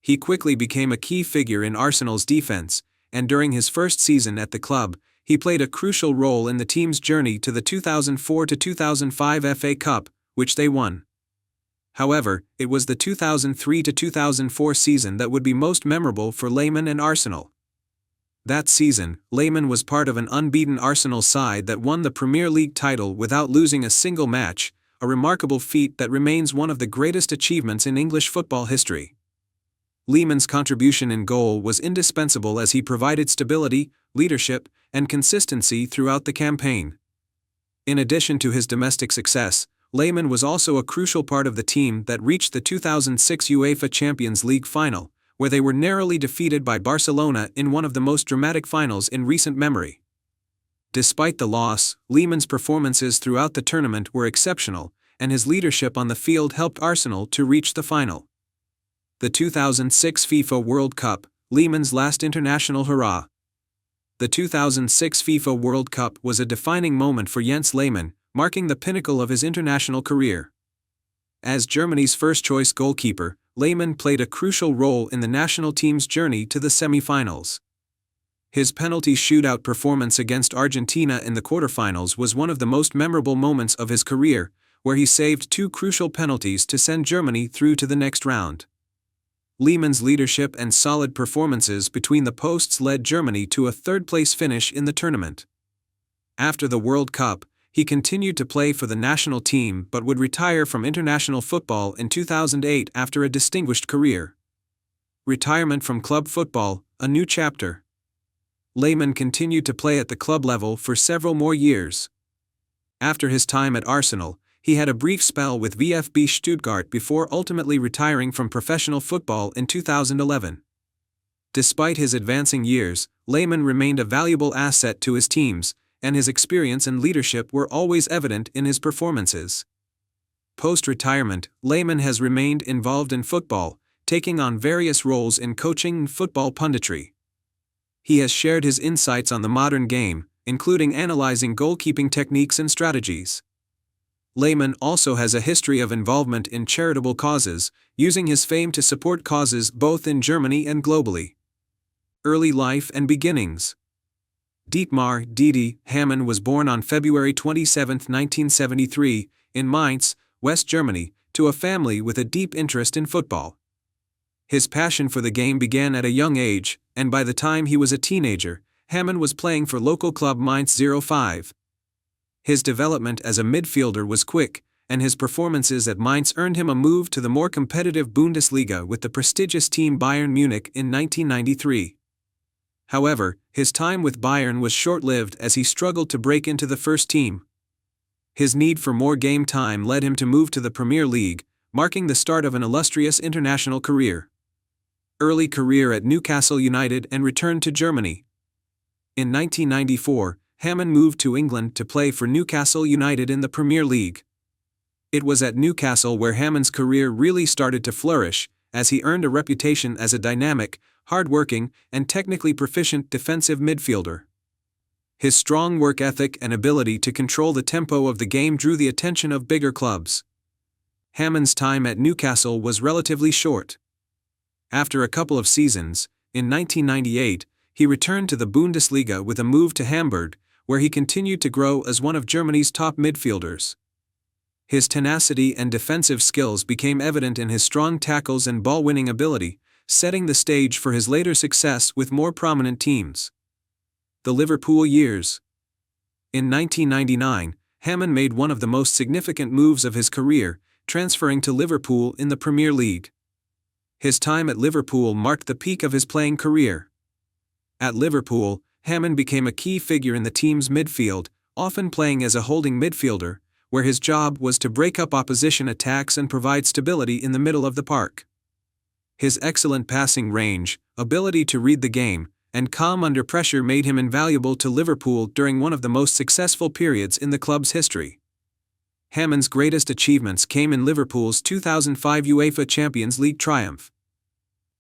He quickly became a key figure in Arsenal's defense, and during his first season at the club, he played a crucial role in the team's journey to the 2004-2005 FA Cup, which they won. However, it was the 2003-2004 season that would be most memorable for Lehmann and Arsenal. That season, Lehmann was part of an unbeaten Arsenal side that won the Premier League title without losing a single match, a remarkable feat that remains one of the greatest achievements in English football history. Lehmann's contribution in goal was indispensable as he provided stability, leadership, and consistency throughout the campaign. In addition to his domestic success, Lehmann was also a crucial part of the team that reached the 2006 UEFA Champions League final, where they were narrowly defeated by Barcelona in one of the most dramatic finals in recent memory. Despite the loss, Lehmann's performances throughout the tournament were exceptional, and his leadership on the field helped Arsenal to reach the final. The 2006 FIFA World Cup, Lehmann's last international hurrah. The 2006 FIFA World Cup was a defining moment for Jens Lehmann, marking the pinnacle of his international career. As Germany's first-choice goalkeeper, Lehmann played a crucial role in the national team's journey to the semi-finals. His penalty shootout performance against Argentina in the quarterfinals was one of the most memorable moments of his career, where he saved two crucial penalties to send Germany through to the next round. Lehmann's leadership and solid performances between the posts led Germany to a third-place finish in the tournament. After the World Cup, he continued to play for the national team but would retire from international football in 2008 after a distinguished career. Retirement from club football, a new chapter. Lehmann continued to play at the club level for several more years. After his time at Arsenal, he had a brief spell with VfB Stuttgart before ultimately retiring from professional football in 2011. Despite his advancing years, Lehmann remained a valuable asset to his teams, and his experience and leadership were always evident in his performances. Post-retirement, Lehmann has remained involved in football, taking on various roles in coaching and football punditry. He has shared his insights on the modern game, including analyzing goalkeeping techniques and strategies. Lehmann also has a history of involvement in charitable causes, using his fame to support causes both in Germany and globally. Early life and beginnings. Dietmar Didi Hamann was born on February 27, 1973, in Mainz, West Germany, to a family with a deep interest in football. His passion for the game began at a young age, and by the time he was a teenager, Hamann was playing for local club Mainz 05. His development as a midfielder was quick, and his performances at Mainz earned him a move to the more competitive Bundesliga with the prestigious team Bayern Munich in 1993. However, his time with Bayern was short-lived as he struggled to break into the first team. His need for more game time led him to move to the Premier League, marking the start of an illustrious international career. Early career at Newcastle United and returned to Germany. In 1994, Hamann moved to England to play for Newcastle United in the Premier League. It was at Newcastle where Hamann's career really started to flourish, as he earned a reputation as a dynamic, hard-working, and technically proficient defensive midfielder. His strong work ethic and ability to control the tempo of the game drew the attention of bigger clubs. Hamann's time at Newcastle was relatively short. After a couple of seasons, in 1998, he returned to the Bundesliga with a move to Hamburg, where he continued to grow as one of Germany's top midfielders. His tenacity and defensive skills became evident in his strong tackles and ball-winning ability, setting the stage for his later success with more prominent teams. The Liverpool years. In 1999, Hamann made one of the most significant moves of his career, transferring to Liverpool in the Premier League. His time at Liverpool marked the peak of his playing career. At Liverpool, Hamann became a key figure in the team's midfield, often playing as a holding midfielder, where his job was to break up opposition attacks and provide stability in the middle of the park. His excellent passing range, ability to read the game, and calm under pressure made him invaluable to Liverpool during one of the most successful periods in the club's history. Hamann's greatest achievements came in Liverpool's 2005 UEFA Champions League triumph.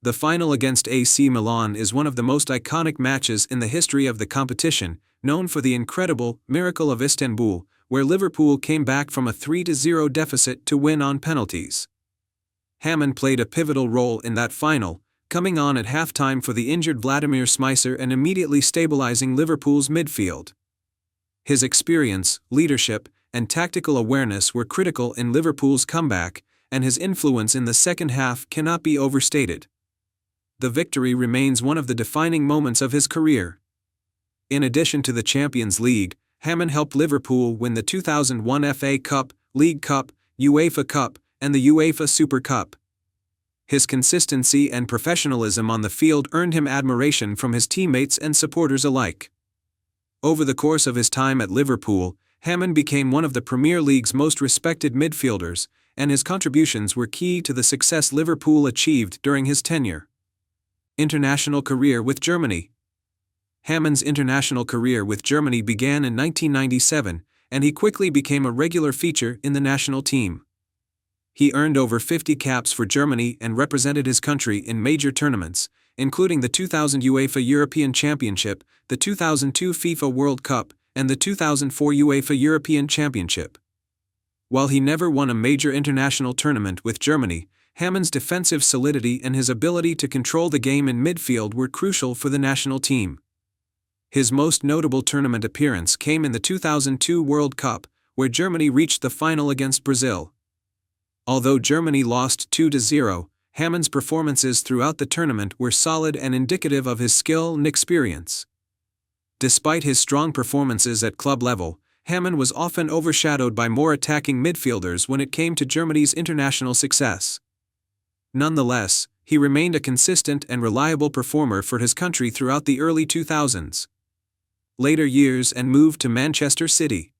The final against AC Milan is one of the most iconic matches in the history of the competition, known for the incredible Miracle of Istanbul, where Liverpool came back from a 3-0 deficit to win on penalties. Hamann played a pivotal role in that final, coming on at halftime for the injured Vladimir Smicer and immediately stabilizing Liverpool's midfield. His experience, leadership, and tactical awareness were critical in Liverpool's comeback, and his influence in the second half cannot be overstated. The victory remains one of the defining moments of his career. In addition to the Champions League, Hamann helped Liverpool win the 2001 FA Cup, League Cup, UEFA Cup, and the UEFA Super Cup. His consistency and professionalism on the field earned him admiration from his teammates and supporters alike. Over the course of his time at Liverpool, Hamann became one of the Premier League's most respected midfielders, and his contributions were key to the success Liverpool achieved during his tenure. International career with Germany. Hamann's international career with Germany began in 1997, and he quickly became a regular feature in the national team. He earned over 50 caps for Germany and represented his country in major tournaments, including the 2000 UEFA European Championship, the 2002 FIFA World Cup, and the 2004 UEFA European Championship. While he never won a major international tournament with Germany, Hamann's defensive solidity and his ability to control the game in midfield were crucial for the national team. His most notable tournament appearance came in the 2002 World Cup, where Germany reached the final against Brazil. Although Germany lost 2-0, Hamann's performances throughout the tournament were solid and indicative of his skill and experience. Despite his strong performances at club level, Hamann was often overshadowed by more attacking midfielders when it came to Germany's international success. Nonetheless, he remained a consistent and reliable performer for his country throughout the early 2000s. Later years and moved to Manchester City.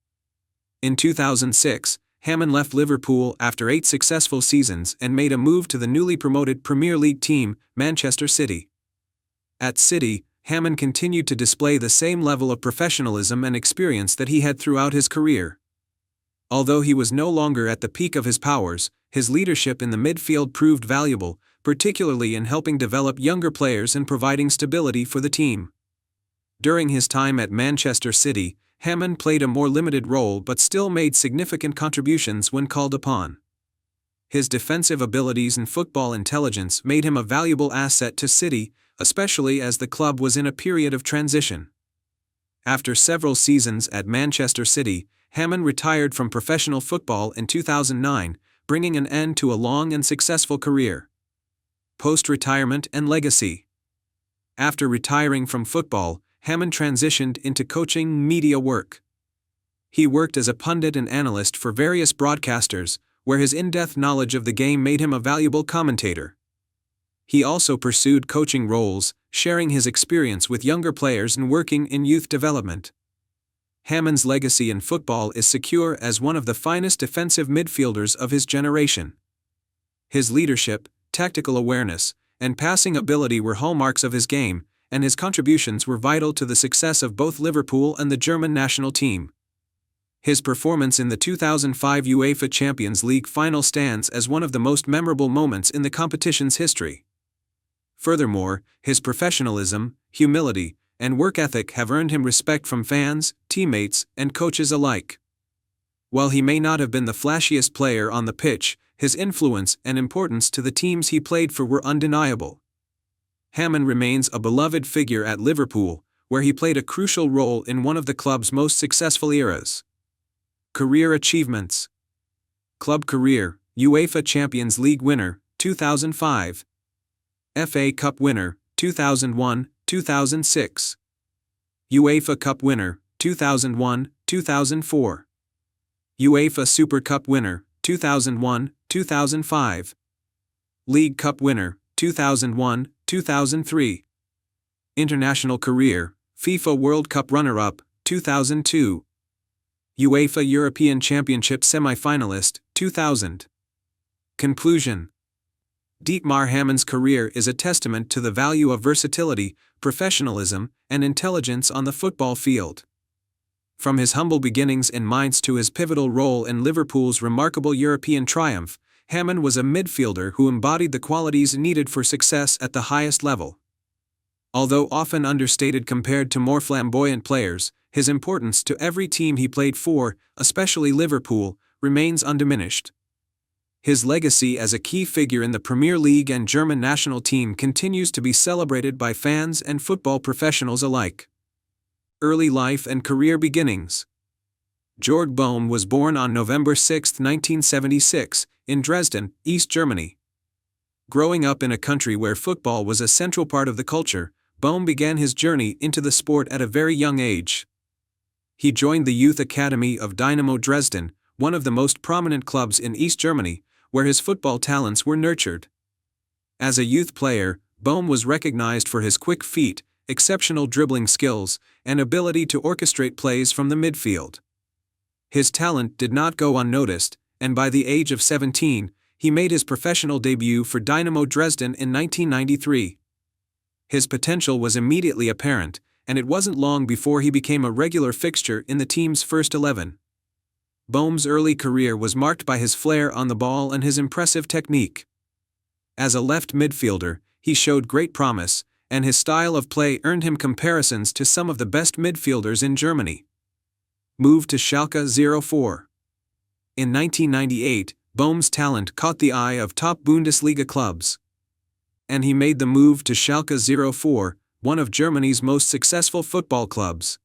In 2006, Hamann left Liverpool after 8 successful seasons and made a move to the newly promoted Premier League team, Manchester City. At City, Hamann continued to display the same level of professionalism and experience that he had throughout his career. Although he was no longer at the peak of his powers, his leadership in the midfield proved valuable, particularly in helping develop younger players and providing stability for the team. During his time at Manchester City, Hamann played a more limited role but still made significant contributions when called upon. His defensive abilities and football intelligence made him a valuable asset to City, especially as the club was in a period of transition. After several seasons at Manchester City, Hammond retired from professional football in 2009, bringing an end to a long and successful career. Post-retirement and legacy. After retiring from football, Hammond transitioned into coaching media work. He worked as a pundit and analyst for various broadcasters, where his in-depth knowledge of the game made him a valuable commentator. He also pursued coaching roles, sharing his experience with younger players and working in youth development. Hammond's legacy in football is secure as one of the finest defensive midfielders of his generation. His leadership, tactical awareness, and passing ability were hallmarks of his game, and his contributions were vital to the success of both Liverpool and the German national team. His performance in the 2005 UEFA Champions League final stands as one of the most memorable moments in the competition's history. Furthermore, his professionalism, humility, and work ethic have earned him respect from fans, teammates, and coaches alike. While he may not have been the flashiest player on the pitch, his influence and importance to the teams he played for were undeniable. Hammond remains a beloved figure at Liverpool, where he played a crucial role in one of the club's most successful eras. Career achievements. Club career: UEFA Champions League winner, 2005. FA Cup winner, 2001, 2006. UEFA Cup winner, 2001, 2004. UEFA Super Cup winner, 2001, 2005. League Cup winner, 2001, 2003. International career: FIFA World Cup runner-up, 2002. UEFA European Championship semi-finalist, 2000. Conclusion. Dietmar Hammond's career is a testament to the value of versatility, professionalism, and intelligence on the football field. From his humble beginnings in Mainz to his pivotal role in Liverpool's remarkable European triumph, Hammond was a midfielder who embodied the qualities needed for success at the highest level. Although often understated compared to more flamboyant players, his importance to every team he played for, especially Liverpool, remains undiminished. His legacy as a key figure in the Premier League and German national team continues to be celebrated by fans and football professionals alike. Early life and career beginnings. Georg Bohm was born on November 6, 1976, in Dresden, East Germany. Growing up in a country where football was a central part of the culture, Bohm began his journey into the sport at a very young age. He joined the youth academy of Dynamo Dresden, one of the most prominent clubs in East Germany, where his football talents were nurtured. As a youth player, Bohm was recognized for his quick feet, exceptional dribbling skills, and ability to orchestrate plays from the midfield. His talent did not go unnoticed, and by the age of 17, he made his professional debut for Dynamo Dresden in 1993. His potential was immediately apparent, and it wasn't long before he became a regular fixture in the team's first 11. Bohm's early career was marked by his flair on the ball and his impressive technique. As a left midfielder, he showed great promise, and his style of play earned him comparisons to some of the best midfielders in Germany. Move to Schalke 04. In 1998, Bohm's talent caught the eye of top Bundesliga clubs. And he made the move to Schalke 04, one of Germany's most successful football clubs.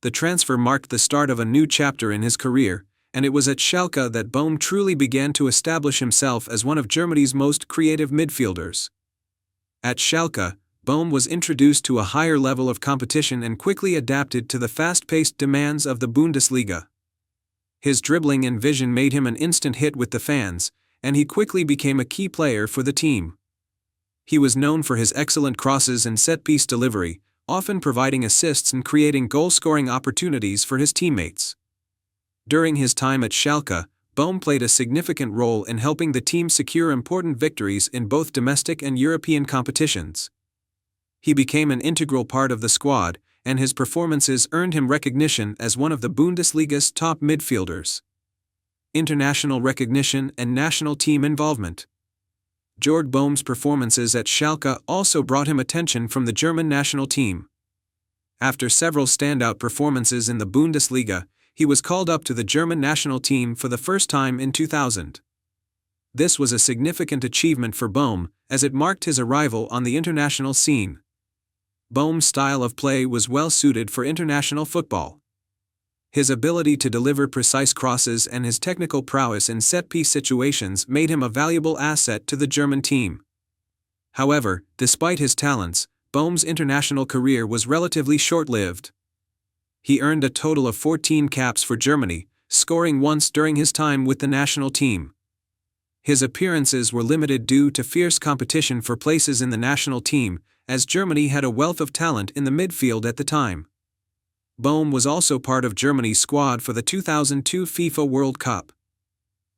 The transfer marked the start of a new chapter in his career, and it was at Schalke that Bohm truly began to establish himself as one of Germany's most creative midfielders. At Schalke, Bohm was introduced to a higher level of competition and quickly adapted to the fast-paced demands of the Bundesliga. His dribbling and vision made him an instant hit with the fans, and he quickly became a key player for the team. He was known for his excellent crosses and set-piece delivery, often providing assists and creating goal-scoring opportunities for his teammates. During his time at Schalke, Bohm played a significant role in helping the team secure important victories in both domestic and European competitions. He became an integral part of the squad, and his performances earned him recognition as one of the Bundesliga's top midfielders. International recognition and national team involvement. Georg Bohm's performances at Schalke also brought him attention from the German national team. After several standout performances in the Bundesliga, he was called up to the German national team for the first time in 2000. This was a significant achievement for Boehme, as it marked his arrival on the international scene. Boehme's style of play was well suited for international football. His ability to deliver precise crosses and his technical prowess in set-piece situations made him a valuable asset to the German team. However, despite his talents, Boehme's international career was relatively short-lived. He earned a total of 14 caps for Germany, scoring once during his time with the national team. His appearances were limited due to fierce competition for places in the national team, as Germany had a wealth of talent in the midfield at the time. Boehme was also part of Germany's squad for the 2002 FIFA World Cup.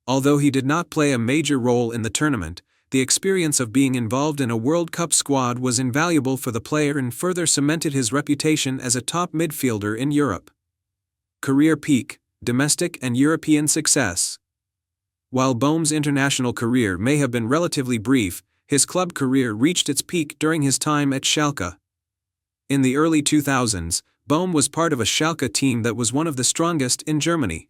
Although he did not play a major role in the tournament, the experience of being involved in a World Cup squad was invaluable for the player and further cemented his reputation as a top midfielder in Europe. Career peak, domestic and European success. While Boehme's international career may have been relatively brief, his club career reached its peak during his time at Schalke. In the early 2000s, Boehme was part of a Schalke team that was one of the strongest in Germany.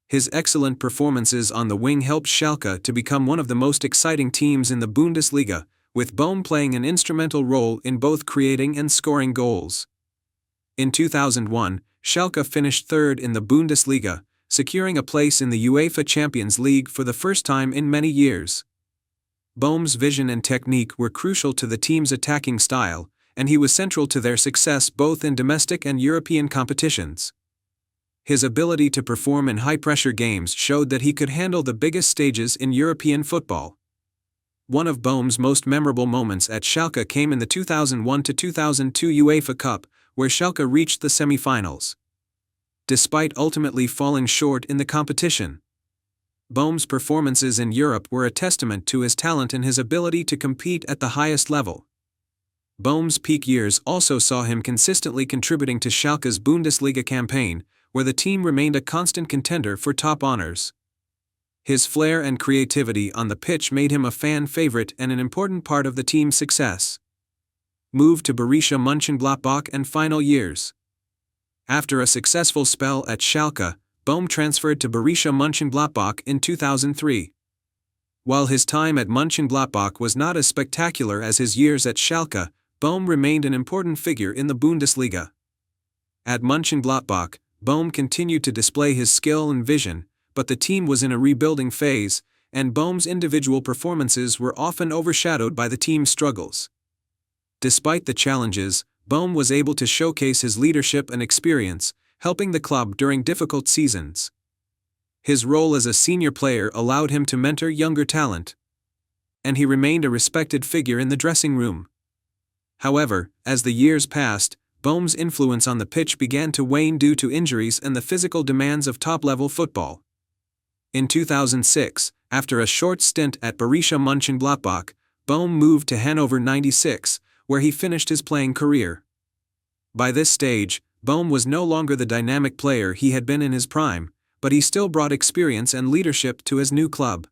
His excellent performances on the wing helped Schalke to become one of the most exciting teams in the Bundesliga, with Boehme playing an instrumental role in both creating and scoring goals. In 2001, Schalke finished third in the Bundesliga, securing a place in the UEFA Champions League for the first time in many years. Boehme's vision and technique were crucial to the team's attacking style, and he was central to their success both in domestic and European competitions. His ability to perform in high-pressure games showed that he could handle the biggest stages in European football. One of Boehme's most memorable moments at Schalke came in the 2001-2002 UEFA Cup, where Schalke reached the semi-finals. Despite ultimately falling short in the competition, Boehme's performances in Europe were a testament to his talent and his ability to compete at the highest level. Boehme's peak years also saw him consistently contributing to Schalke's Bundesliga campaign, where the team remained a constant contender for top honors. His flair and creativity on the pitch made him a fan favorite and an important part of the team's success. Move to Borussia Mönchengladbach and final years. After a successful spell at Schalke, Boehme transferred to Borussia Mönchengladbach in 2003. While his time at Mönchengladbach was not as spectacular as his years at Schalke, Boehme remained an important figure in the Bundesliga. At Mönchengladbach, Boehme continued to display his skill and vision, but the team was in a rebuilding phase, and Boehme's individual performances were often overshadowed by the team's struggles. Despite the challenges, Boehme was able to showcase his leadership and experience, helping the club during difficult seasons. His role as a senior player allowed him to mentor younger talent, and he remained a respected figure in the dressing room. However, as the years passed, Boehme's influence on the pitch began to wane due to injuries and the physical demands of top-level football. In 2006, after a short stint at Borussia Mönchengladbach, Boehme moved to Hannover 96, where he finished his playing career. By this stage, Boehme was no longer the dynamic player he had been in his prime, but he still brought experience and leadership to his new club.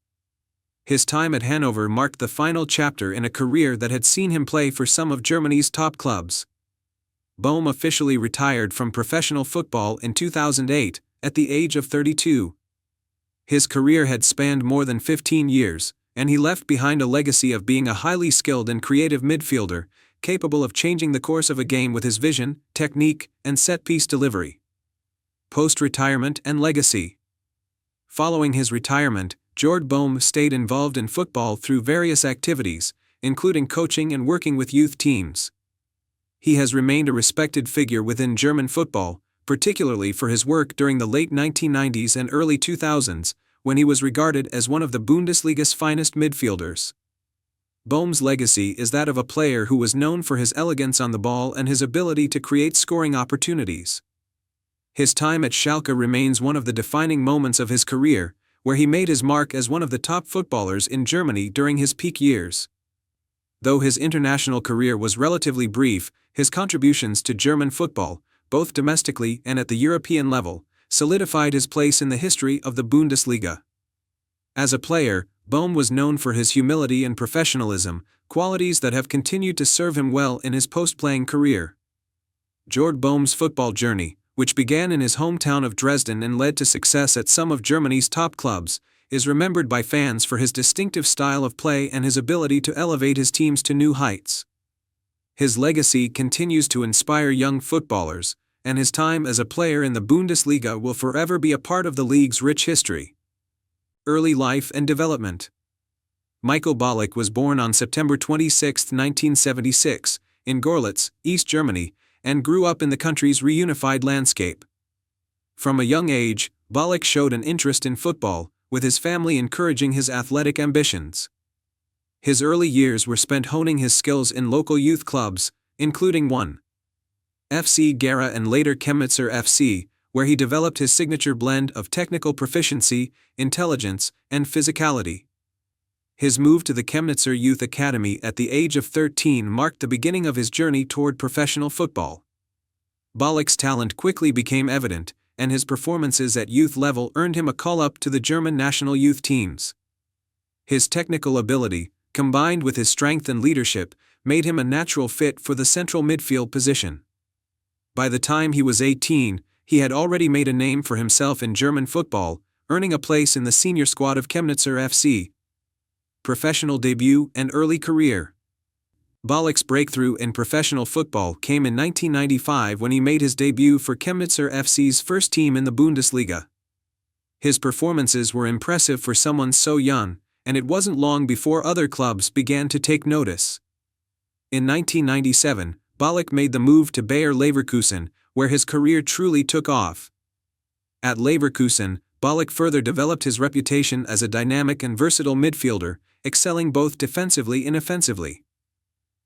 His time at Hannover marked the final chapter in a career that had seen him play for some of Germany's top clubs. Boehme officially retired from professional football in 2008, at the age of 32. His career had spanned more than 15 years, and he left behind a legacy of being a highly skilled and creative midfielder, capable of changing the course of a game with his vision, technique, and set-piece delivery. Post-retirement and legacy. Following his retirement, Jord Boehme stayed involved in football through various activities, including coaching and working with youth teams. He has remained a respected figure within German football, particularly for his work during the late 1990s and early 2000s, when he was regarded as one of the Bundesliga's finest midfielders. Boehme's legacy is that of a player who was known for his elegance on the ball and his ability to create scoring opportunities. His time at Schalke remains one of the defining moments of his career, where he made his mark as one of the top footballers in Germany during his peak years. Though his international career was relatively brief, his contributions to German football, both domestically and at the European level, solidified his place in the history of the Bundesliga. As a player, Boehme was known for his humility and professionalism, qualities that have continued to serve him well in his post-playing career. Jord Boehme's football journey, which began in his hometown of Dresden and led to success at some of Germany's top clubs, is remembered by fans for his distinctive style of play and his ability to elevate his teams to new heights. His legacy continues to inspire young footballers, and his time as a player in the Bundesliga will forever be a part of the league's rich history. Early life and development. Michael Ballack was born on September 26, 1976, in Görlitz, East Germany, and grew up in the country's reunified landscape. From a young age, Ballack showed an interest in football, with his family encouraging his athletic ambitions. His early years were spent honing his skills in local youth clubs, including 1. FC Gera and later Chemnitzer FC, where he developed his signature blend of technical proficiency, intelligence, and physicality. His move to the Chemnitzer Youth Academy at the age of 13 marked the beginning of his journey toward professional football. Ballack's talent quickly became evident, and his performances at youth level earned him a call-up to the German national youth teams. His technical ability, combined with his strength and leadership, made him a natural fit for the central midfield position. By the time he was 18, he had already made a name for himself in German football, earning a place in the senior squad of Chemnitzer FC. Professional debut and early career. Ballack's breakthrough in professional football came in 1995 when he made his debut for Chemnitzer FC's first team in the Bundesliga. His performances were impressive for someone so young, and it wasn't long before other clubs began to take notice. In 1997, Ballack made the move to Bayer Leverkusen, where his career truly took off. At Leverkusen, Ballack further developed his reputation as a dynamic and versatile midfielder, excelling both defensively and offensively.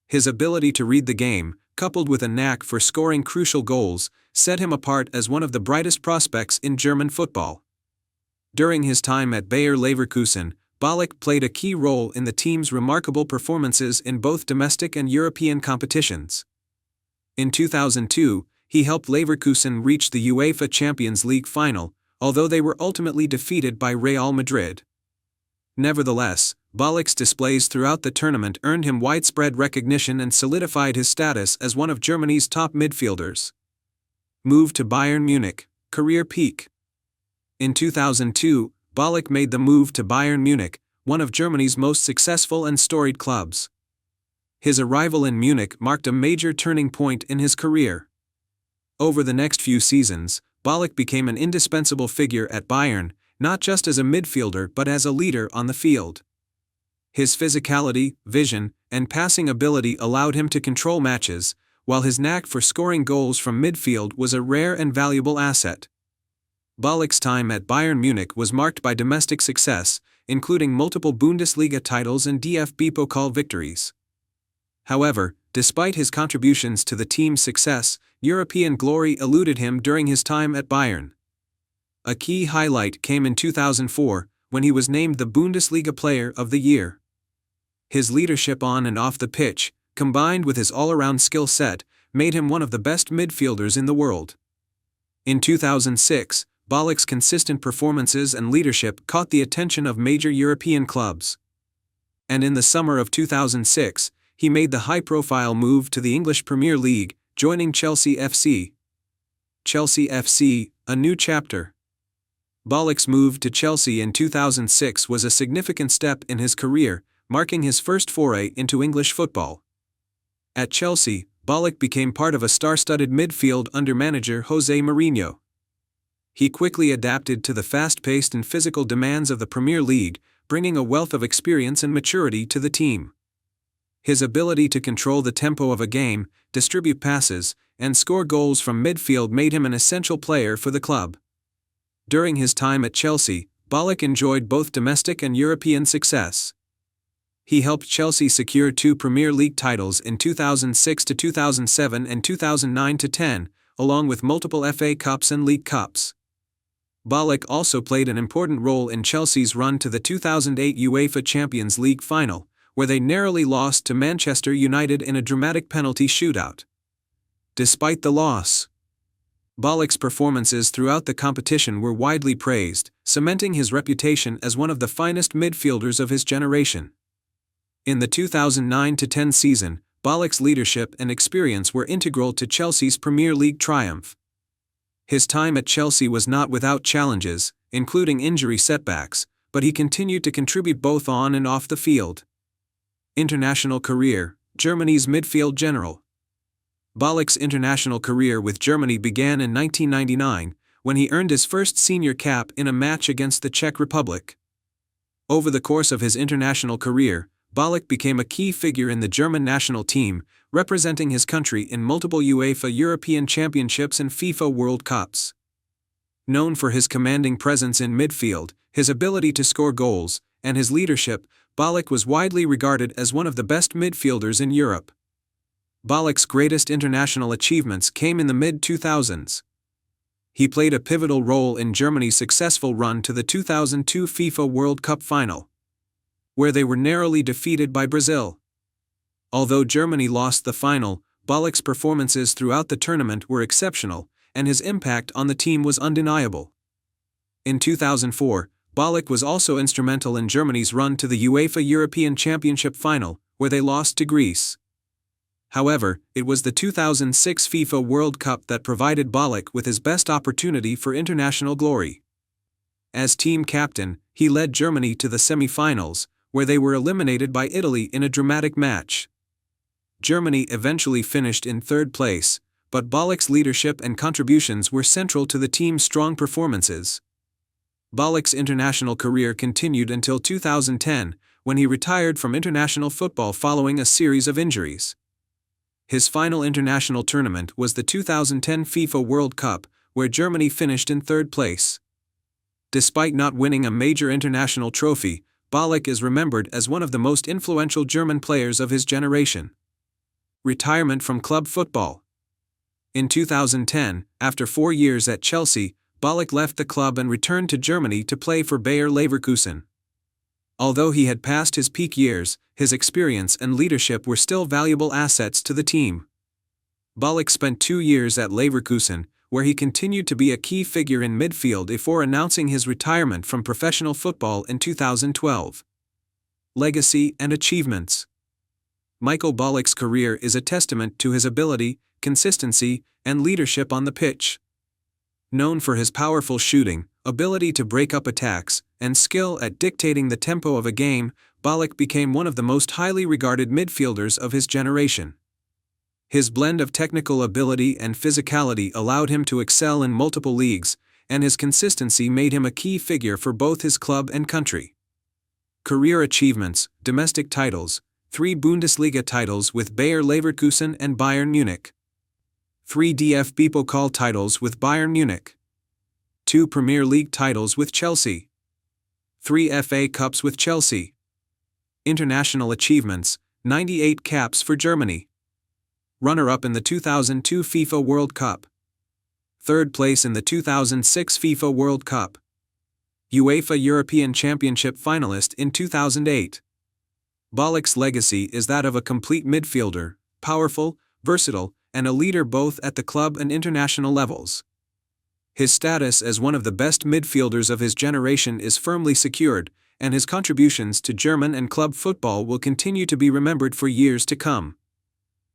His ability to read the game, coupled with a knack for scoring crucial goals, set him apart as one of the brightest prospects in German football. During his time at Bayer Leverkusen, Ballack played a key role in the team's remarkable performances in both domestic and European competitions. In 2002, he helped Leverkusen reach the UEFA Champions League final, although they were ultimately defeated by Real Madrid. Nevertheless, Ballack's displays throughout the tournament earned him widespread recognition and solidified his status as one of Germany's top midfielders. Move to Bayern Munich, career peak. In 2002, Ballack made the move to Bayern Munich, one of Germany's most successful and storied clubs. His arrival in Munich marked a major turning point in his career. Over the next few seasons, Ballack became an indispensable figure at Bayern, not just as a midfielder but as a leader on the field. His physicality, vision, and passing ability allowed him to control matches, while his knack for scoring goals from midfield was a rare and valuable asset. Ballack's time at Bayern Munich was marked by domestic success, including multiple Bundesliga titles and DFB Pokal victories. However, despite his contributions to the team's success, European glory eluded him during his time at Bayern. A key highlight came in 2004, when he was named the Bundesliga Player of the Year. His leadership on and off the pitch, combined with his all-around skill set, made him one of the best midfielders in the world. In 2006, Ballack's consistent performances and leadership caught the attention of major European clubs. And in the summer of 2006, he made the high-profile move to the English Premier League, joining Chelsea FC. Chelsea FC, a new chapter. Ballack's move to Chelsea in 2006 was a significant step in his career, marking his first foray into English football. At Chelsea, Ballack became part of a star-studded midfield under manager Jose Mourinho. He quickly adapted to the fast-paced and physical demands of the Premier League, bringing a wealth of experience and maturity to the team. His ability to control the tempo of a game, distribute passes, and score goals from midfield made him an essential player for the club. During his time at Chelsea, Ballack enjoyed both domestic and European success. He helped Chelsea secure 2 Premier League titles in 2006-2007 and 2009-10, along with multiple FA Cups and League Cups. Ballack also played an important role in Chelsea's run to the 2008 UEFA Champions League final, where they narrowly lost to Manchester United in a dramatic penalty shootout. Despite the loss, Ballack's performances throughout the competition were widely praised, cementing his reputation as one of the finest midfielders of his generation. In the 2009-10 season, Ballack's leadership and experience were integral to Chelsea's Premier League triumph. His time at Chelsea was not without challenges, including injury setbacks, but he continued to contribute both on and off the field. International career: Germany's midfield general. Ballack's international career with Germany began in 1999, when he earned his first senior cap in a match against the Czech Republic. Over the course of his international career, Ballack became a key figure in the German national team, representing his country in multiple UEFA European Championships and FIFA World Cups. Known for his commanding presence in midfield, his ability to score goals, and his leadership, Ballack was widely regarded as one of the best midfielders in Europe. Ballack's greatest international achievements came in the mid-2000s. He played a pivotal role in Germany's successful run to the 2002 FIFA World Cup final, where they were narrowly defeated by Brazil. Although Germany lost the final, Ballack's performances throughout the tournament were exceptional, and his impact on the team was undeniable. In 2004, Ballack was also instrumental in Germany's run to the UEFA European Championship final, where they lost to Greece. However, it was the 2006 FIFA World Cup that provided Ballack with his best opportunity for international glory. As team captain, he led Germany to the semi-finals, where they were eliminated by Italy in a dramatic match. Germany eventually finished in third place, but Ballack's leadership and contributions were central to the team's strong performances. Ballack's international career continued until 2010, when he retired from international football following a series of injuries. His final international tournament was the 2010 FIFA World Cup, where Germany finished in third place. Despite not winning a major international trophy, Ballack is remembered as one of the most influential German players of his generation. Retirement from club football. In 2010, after 4 years at Chelsea, Ballack left the club and returned to Germany to play for Bayer Leverkusen. Although he had passed his peak years, his experience and leadership were still valuable assets to the team. Ballack spent 2 years at Leverkusen, where he continued to be a key figure in midfield before announcing his retirement from professional football in 2012. Legacy and achievements. Michael Ballack's career is a testament to his ability, consistency, and leadership on the pitch. Known for his powerful shooting, ability to break up attacks, and skill at dictating the tempo of a game, Ballack became one of the most highly regarded midfielders of his generation. His blend of technical ability and physicality allowed him to excel in multiple leagues, and his consistency made him a key figure for both his club and country. Career achievements: domestic titles, 3 Bundesliga titles with Bayer Leverkusen and Bayern Munich. 3 DFB Pokal titles with Bayern Munich. 2 Premier League titles with Chelsea. 3 FA Cups with Chelsea. International achievements: 98 caps for Germany. Runner-up in the 2002 FIFA World Cup. 3rd place in the 2006 FIFA World Cup. UEFA European Championship finalist in 2008. Ballack's legacy is that of a complete midfielder, powerful, versatile, and a leader both at the club and international levels. His status as one of the best midfielders of his generation is firmly secured, and his contributions to German and club football will continue to be remembered for years to come.